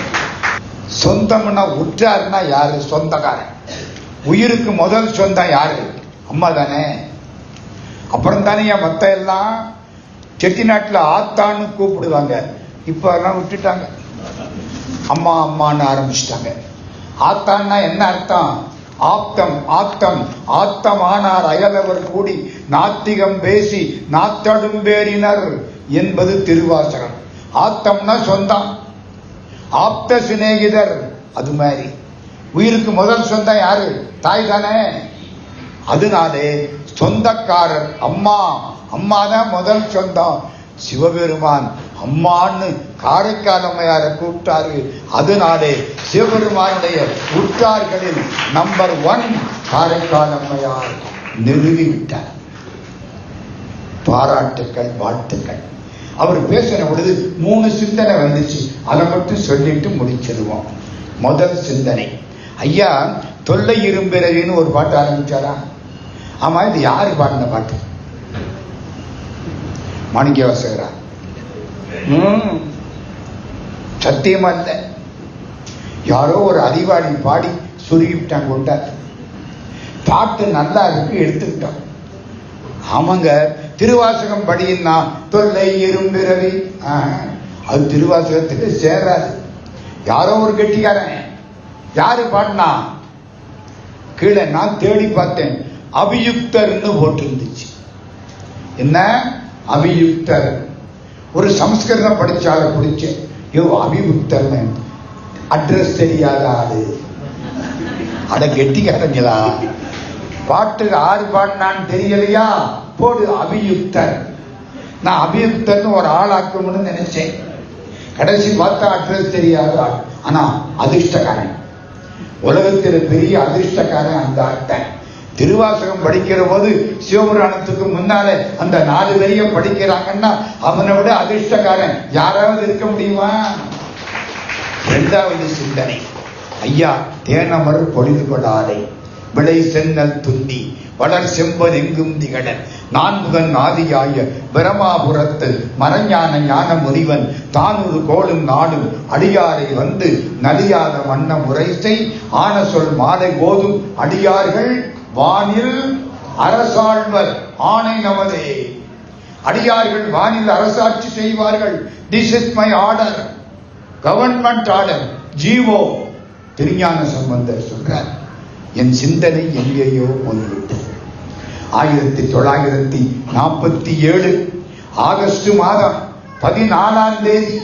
சொந்தம்னா உற்றாருன்னா யாரு? சொந்தக்காரன். உயிருக்கு முதல் சொந்தம் யாரு? அம்மா தானே. அப்புறம் தானே மத்த எல்லாம். செட்டிநாட்டுல ஆத்தான்னு கூப்பிடுவாங்க, இப்ப எல்லாம் விட்டுட்டாங்க, அம்மா அம்மான்னு ஆரம்பிச்சுட்டாங்க. ஆத்தான்னா என்ன அர்த்தம்? ஆப்தம். ஆப்தம் ஆத்தமானார் அயலவர் கூடி நாத்திகம் பேசி நாத்தடும் பேரினர் என்பது திருவாசகம். ஆத்தம்னா சொந்தம், ஆப்த சிநேகிதர். அது மாதிரி உயிருக்கு முதல் சொந்தம் யாரு? தாய் தானே. அதனாலே சொந்தக்காரர் அம்மா. அம்மா தான் முதல் சொந்தம். சிவபெருமான் அம்மான்னு காரைக்கால் அம்மையார கூப்பிட்டாரு. அதனாலே சிவபெருமானுடைய உற்றார்களில் நம்பர் 1 காரைக்கால் அம்மையார் நிறுவிவிட்டார். பாராட்டுக்கள், வாழ்த்துக்கள். அவர் பேசின பொழுது 3 சிந்தனை வந்துச்சு. அதை மட்டும் சொல்லிட்டு முடிச்சிருவோம். முதல் சிந்தனை, ஐயா தொல்லை இரும்பிறவின்னு ஒரு பாட்டு ஆரம்பிச்சாரா? ஆமா, இது யாரு பாடின பாட்டு? மாணிக்கவாசகரா? சத்தியமா இல்ல, யாரோ ஒரு அறிவாளி பாடி சுருகிவிட்டாங்க. கொண்டார் பாட்டு நல்லா இருக்கு, எடுத்துக்கிட்டோம். ஆமாங்க, திருவாசகம் படியின்னா தொல்லை இரும்பிறவி, அது திருவாசகத்துக்கு சேராது. யாரோ ஒரு கெட்டிக்காரன். யாரு பாடினா? கீழே நான் தேடி பார்த்தேன், அபியுக்தர்னு போட்டிருந்துச்சு. என்ன அபியுக்தர்? ஒரு சமஸ்கிருதம் படிச்சால பிடிச்சேன். அபியுக்தர் அட்ரஸ் தெரியாத ஆளு. அட கெட்டிக்காரங்களா, பாட்டு 6 பாடினான்னு தெரியலையா, போடு அபியுக்தர். நான் அபியுக்தர்னு ஒரு ஆளாக்கணும்னு நினைச்சேன். கடைசி பார்த்தா அட்ரஸ் தெரியாத ஆள். ஆனா அதிர்ஷ்டக்காரன், உலகத்தில் பெரிய அதிர்ஷ்டக்காரன் அந்த ஆட்டன். திருவாசகம் படிக்கிற போது சிவபுராணத்துக்கு முன்னால அந்த 4 வரிய படிக்கிறாங்கன்னா அவனை விட அதிர்ஷ்டக்காரன் யாராவது இருக்க முடியுமா? 2வது சிந்தனை, ஐயா தேனமர் பொழிது கொடாரை விளை சென்னல் துண்டி வளர் செம்பன் எங்கும் திகழன் நான்முகன் ஆதியாய பிரமாபுரத்து மரஞான ஞான முனிவன் தானொரு கோளும் நாடும் அடியாரை வந்து நலியாத வண்ண முறைசை ஆன சொல் மாலை போதும் அடியார்கள் வானில் அரசாழ்வர் ஆணை நமதே. அடியார்கள் வானில் அரசாட்சி செய்வார்கள். This is my order, government order, ஜீவோ. திருஞான சம்பந்தர் சொல்றார், என் சிந்தனை எங்கேயோ போய்விட்டது. 1947 ஆகஸ்ட் மாதம் 14ஆம் தேதி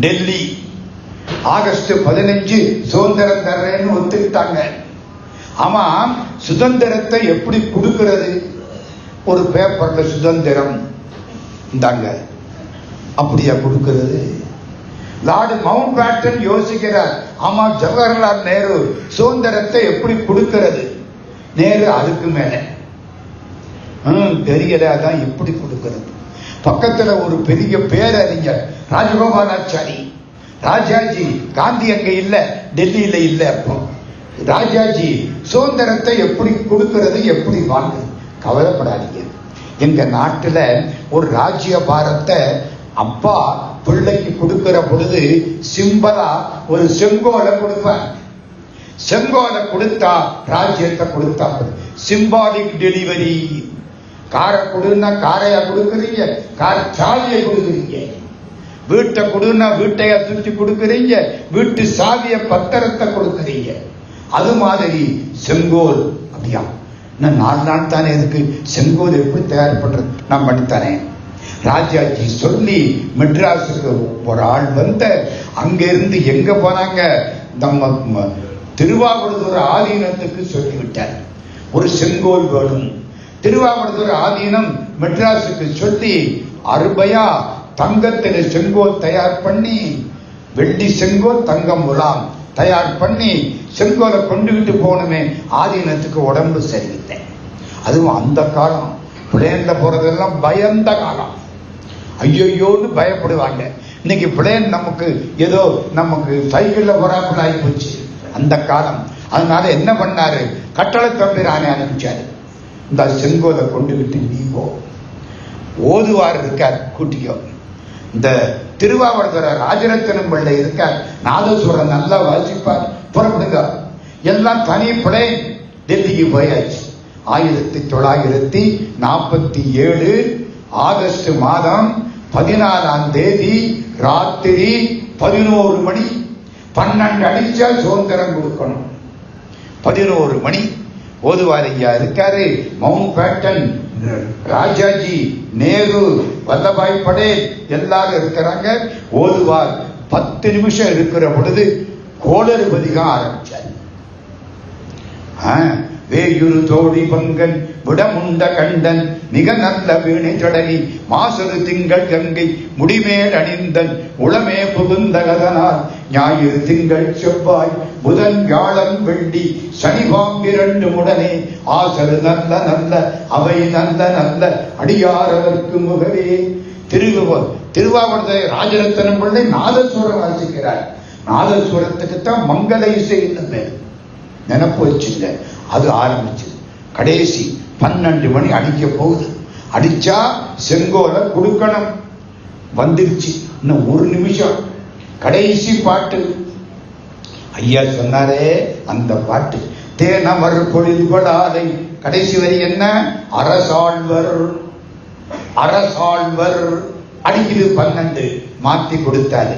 டெல்லி. ஆகஸ்ட் 15 சுதந்திரம் தர்றேன்னு ஒத்துக்கிட்டாங்க. ஆமா, சுதந்திரத்தை எப்படி கொடுக்கிறது? ஒரு பேப்பர்ல சுதந்திரம் இந்தாங்க, அப்படியா கொடுக்கிறது? லார்டு மவுண்ட் பேட்டன் யோசிக்கிறார், ஆமா ஜவஹர்லால் நேரு சுதந்திரத்தை எப்படி கொடுக்கிறது? நேரு அதுக்கு மேல தெரியலாதான் எப்படி கொடுக்கிறது. பக்கத்துல ஒரு பெரிய பேரறிஞர் ராஜகோபாலாச்சாரி, ராஜாஜி, காந்தி அங்க இல்ல, டெல்லியில இல்ல. அப்போ ராஜாஜி சுதந்திரத்தை எப்படி கொடுக்கிறது, எப்படி வாங்குறது? கவலைப்படாதீங்க, எங்க நாட்டுல ஒரு ராஜ்ய பாரத்தை அப்பா பிள்ளைக்கு கொடுக்கிற பொழுது சிம்பலா ஒரு செங்கோலை கொடுப்பார். செங்கோலை கொடுத்தா ராஜ்யத்தை கொடுத்தா. Symbolic delivery. காரை கொடுன்னா காரையா கொடுக்குறீங்க, கார் சாவியை கொடுக்குறீங்க. வீட்டை கொடுன்னா வீட்டைய சுற்றி கொடுக்குறீங்க, வீட்டு சாவிய பத்திரத்தை கொடுக்குறீங்க. அது மாதிரி செங்கோல் அப்படியா? இன்னும் 4 நாள் தானே இருக்கு. செங்கோல் எப்படி தயார் பண்றது நான் பண்ணித்தரேன். ராஜாஜி சொல்லி மெட்ராஸுக்கு ஒரு ஆள் வந்த, அங்கிருந்து எங்க போனாங்க, நம்ம திருவாவடுதுறை ஆதீனத்துக்கு சொல்லிவிட்டார், ஒரு செங்கோல் வேணும். திருவாவடுதுறை ஆதீனம் மெட்ராஸுக்கு சொல்லி அருபையா தங்கத்தில் செங்கோல் தயார் பண்ணி, வெள்ளி செங்கோல் தங்கம் முலாம் தயார் பண்ணி செங்கோலை கொண்டுகிட்டு போகணுமே. ஆதீனத்துக்கு உடம்பு சரியில்லை. அதுவும் அந்த காலம் பிளேன்ல போறதெல்லாம் பயந்த காலம். ஐயோன்னு பயப்படுவாங்க. இன்னைக்கு பிளேன் நமக்கு ஏதோ நமக்கு சைக்கிள்ல போறாப்புல ஆகி போச்சு அந்த காலம். அதனால என்ன பண்ணாரு, கட்டளை தம்பிரானே அனுப்பிச்சாரு, இந்த செங்கோலை கொண்டுகிட்டு நீ போ. ஓதுவார் இருக்கார், கூட்டிக்கோ. இந்த திருவாவடுதுறை ராஜரத்தினம் பிள்ளை இருக்கார், நாதசுவரம் நல்லா வாசிப்பார், புறப்படுங்க. எல்லாம் தனி பிளேன் டெல்லிக்கு போயாச்சு. 1947 ஆகஸ்ட் மாதம் 14ஆம் தேதி ராத்திரி 11 மணி. 12 அடிச்சா சுதந்திரம் கொடுக்கணும். 11 மணி. ஓதுவார் ஐயா இருக்காரு, மவுண்ட் பேட்டன், ராஜாஜி, நேரு, வல்லபாய் படேல் எல்லாரும் இருக்கிறாங்க. ஓதுவார் 10 நிமிஷம் இருக்கிற பொழுது கோளறு பதிகம் ஆரம்பிச்சார். வேயுரு தோழி பங்கன் விடமுண்ட கண்டன் மிக நல்ல வீணை தொடங்கி மாசரு திங்கள் கங்கை முடிமேல் அணிந்தன் உளமே புகுந்தகதனால் ஞாயிறு திங்கள் செவ்வாய் புதன் வியாழன் வெள்ளி சனிபாம்பிரண்டு உடனே ஆசரு நல்ல நல்ல அவை நல்ல நல்ல அடியாரவர்க்கு முகவே. திருவாவடுதுறை ராஜரத்தினம் பிள்ளை நாதசுவரம் வாசிக்கிறார். நாதசுவரத்துக்குத்தான் மங்கள இசை பேர், நினப்பு வச்சுங்க. அது ஆரம்பிச்சு கடைசி 12 மணி அடிக்க போகுது. அடிச்சா செங்கோலை கொடுக்கணும். வந்துருச்சு, இன்னும் 1 நிமிஷம். கடைசி பாட்டு ஐயா சொன்னாரே அந்த பாட்டு, தேனமர் பொழில்படாதை. கடைசி வரி என்ன? அரசாழ்வர். அரசாழ்வர் அடிக்குது 12 மாத்தி கொடுத்தாரு.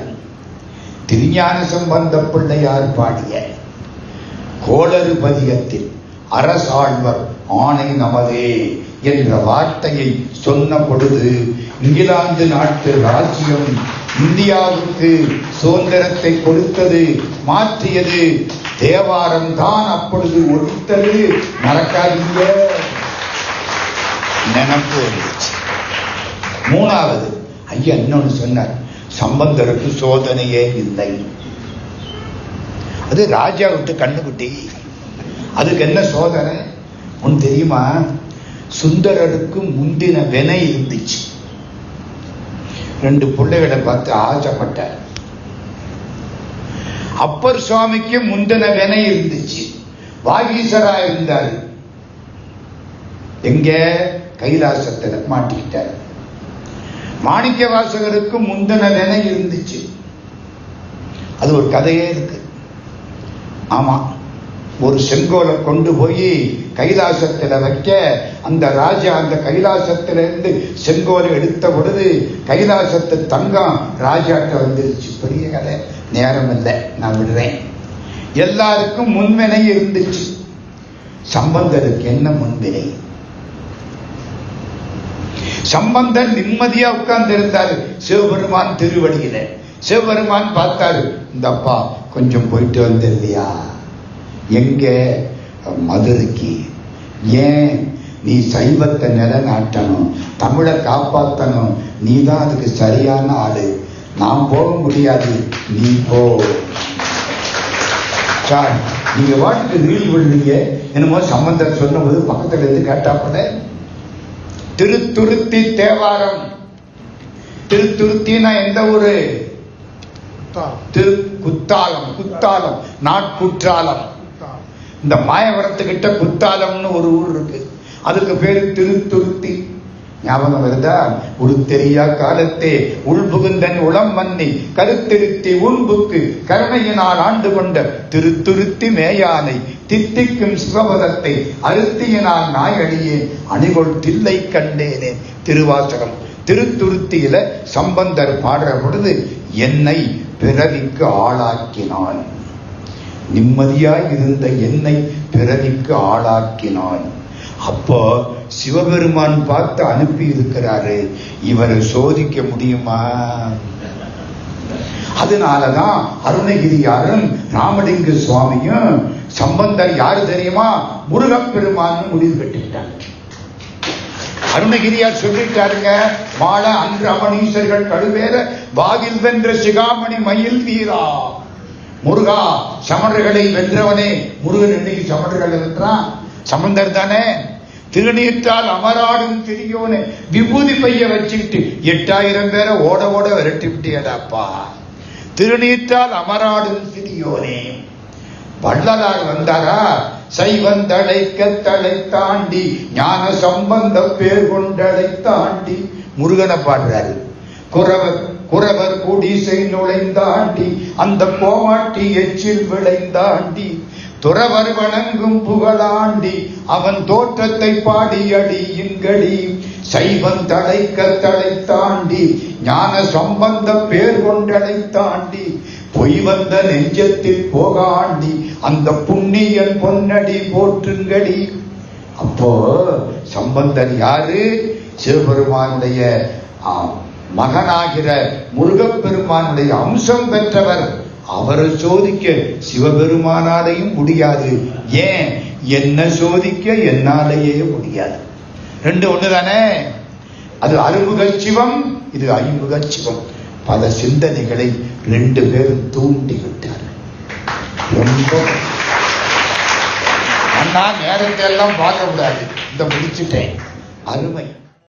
திருஞான சம்பந்த பிள்ளையார் பாடிய கோளறு பதிகத்தில் அரசாழ்வர் ஆணை நமதே என்ற வார்த்தையை சொன்ன பொழுது இங்கிலாந்து நாட்டு ராஜ்யம் இந்தியாவுக்கு சுதந்திரத்தை கொடுத்தது, மாற்றியது தேவாரம் தான் அப்பொழுது ஒழித்தது. மறக்காதீங்க, நினைப்பு வந்துச்சு. மூணாவது ஐயா இன்னொன்னு சொன்னார், சம்பந்தருக்கு சோதனையே இல்லை. அது ராஜா விட்டு கண்ணுக்குட்டி, அதுக்கு என்ன சோதனை ஒன்னு தெரியுமா? சுந்தரருக்கு முந்தின வினை இருந்துச்சு. 2 பிள்ளைகளை பார்த்து ஆசைப்பட்டார். அப்பர் சுவாமிக்கு முந்தின வினை இருந்துச்சு. வாகீசரா இருந்தார். எங்க? கைலாசத்துல மாட்டிக்கிட்டார். மாணிக்க வாசகருக்கு முந்தின வினை இருந்துச்சு. அது ஒரு கதையே இருக்கு. ஆமா, ஒரு செங்கோலை கொண்டு போய் கைலாசத்துல வைக்க அந்த ராஜா அந்த கைலாசத்திலிருந்து செங்கோலை எடுத்த பொழுது கைலாசத்து தங்கம் ராஜாட்ட வந்துருச்சு. பெரிய கதை, நேரம் இல்லை, நான் விடுறேன். எல்லாருக்கும் முன்வினை இருந்துச்சு. சம்பந்தருக்கு என்ன முன்வினை? சம்பந்தர் நிம்மதியா உட்கார்ந்து இருந்தாரு சிவபெருமான் திருவடியில. சிவபெருமான் பார்த்தாரு, இந்த அப்பா கொஞ்சம் போயிட்டு வந்துருவியா? எங்க? மதுரைக்கு. ஏன்? நீ சைவத்தை நிலைநாட்டணும், தமிழை காப்பாற்றணும், நீ தான் அதுக்கு சரியான ஆளு. நான் போக முடியாது, நீ போ. சார், நீங்க வாட்டுக்கு ரீல் விடுறீங்க. என்னமோ சம்பந்தர் சொன்னபோது பக்கத்துல இருந்து கேட்டாப்பட திருத்துருத்தி தேவாரம். திருத்துருத்தினா எந்த ஊரு? குத்தாலம். குத்தாலம் நாட்குற்றாலம். இந்த மாயவரத்துக்கிட்ட குத்தாலம்னு ஒரு ஊர் இருக்கு, அதுக்கு பேரு திருத்துருத்தி. ஞாபகம் வருதா? உருத்தெரியா காலத்தே உள்புகுந்தன் உளம் மன்னி கருத்திருத்தி உண்புக்கு கருணையினால் ஆண்டு கொண்ட திருத்துருத்தி மேயானை தித்திக்கும் சிவபதத்தை அருத்தியினால் நாயடியே அணிகொள் தில்லை கண்டேனே. திருவாசகம். திருத்துருத்தியில சம்பந்தர் பாடுற பொழுது என்னை பிறவிக்கு ஆளாக்கினான், நிம்மதியாய் இருந்த என்னை பிறவிக்கு ஆளாக்கினான். அப்போ சிவபெருமான் பார்த்து அனுப்பி இருக்கிறாரு, இவரை சோதிக்க முடியுமா? அதனாலதான் அருணகிரியாரும் ராமலிங்க சுவாமியும் சம்பந்தர் யாரு தெரியுமா? முருகப்பெருமான் முடிவு பெற்றுட்டாங்க. அருணகிரியார் சொல்லிட்டாருங்க, மாள அன்று அமனீசர்கள் கடுவேற வாகில் வென்ற சிகாமணி மயில் வீரா. முருகா, சமணர்களை வென்றவனே. முருகன் இன்னைக்கு சமணர்களை வென்றான், சம்பந்தர் தானே. திருநீற்றால் அமராடும் திரியோனே, விபூதி பைய வச்சுக்கிட்டு 8000 பேரை ஓட ஓட விரட்டி விட்டியடாப்பா. திருநீற்றால் அமராடும் திரியோனே. வள்ளலார் வந்தாரா? சைவந்தழைக்க தலை தாண்டி ஞான சம்பந்த பேர் கொண்டலை தாண்டி முருகனை பாடுறாரு. குறவர் குடிசை நுழைந்தாண்டி அந்த கோமாட்டி எச்சில் விளைந்தாண்டி துறவர் வணங்கும் புகழாண்டி அவன் தோற்றத்தை பாடி அடி இங்கடி சைவந்தழைக்க தலை தாண்டி ஞான சம்பந்த பேர் கொண்டலை தாண்டி பொய் வந்த நெஞ்சத்தில் போகாண்டி அந்த புண்ணியன் பொன்னடி போற்றுங்கடி. அப்போ சம்பந்தன் யாரு? சிவபெருமானுடைய மகனாகிற முருகப்பெருமானுடைய அம்சம் பெற்றவர். அவரை சோதிக்க சிவபெருமானாலையும் முடியாது. ஏன்? என்ன சோதிக்க என்னாலேயே முடியாது. 2 ஒண்ணுதானே. அது அறுமுக சிவம், இது ஐமுக சிவம். பல சிந்தனைகளை 2 பேரும் தூண்டி விட்டார். ரொம்ப அண்ணா நேரத்தை எல்லாம் பார்க்க கூடாது, இந்த முடிச்சுட்டேன். அருமை.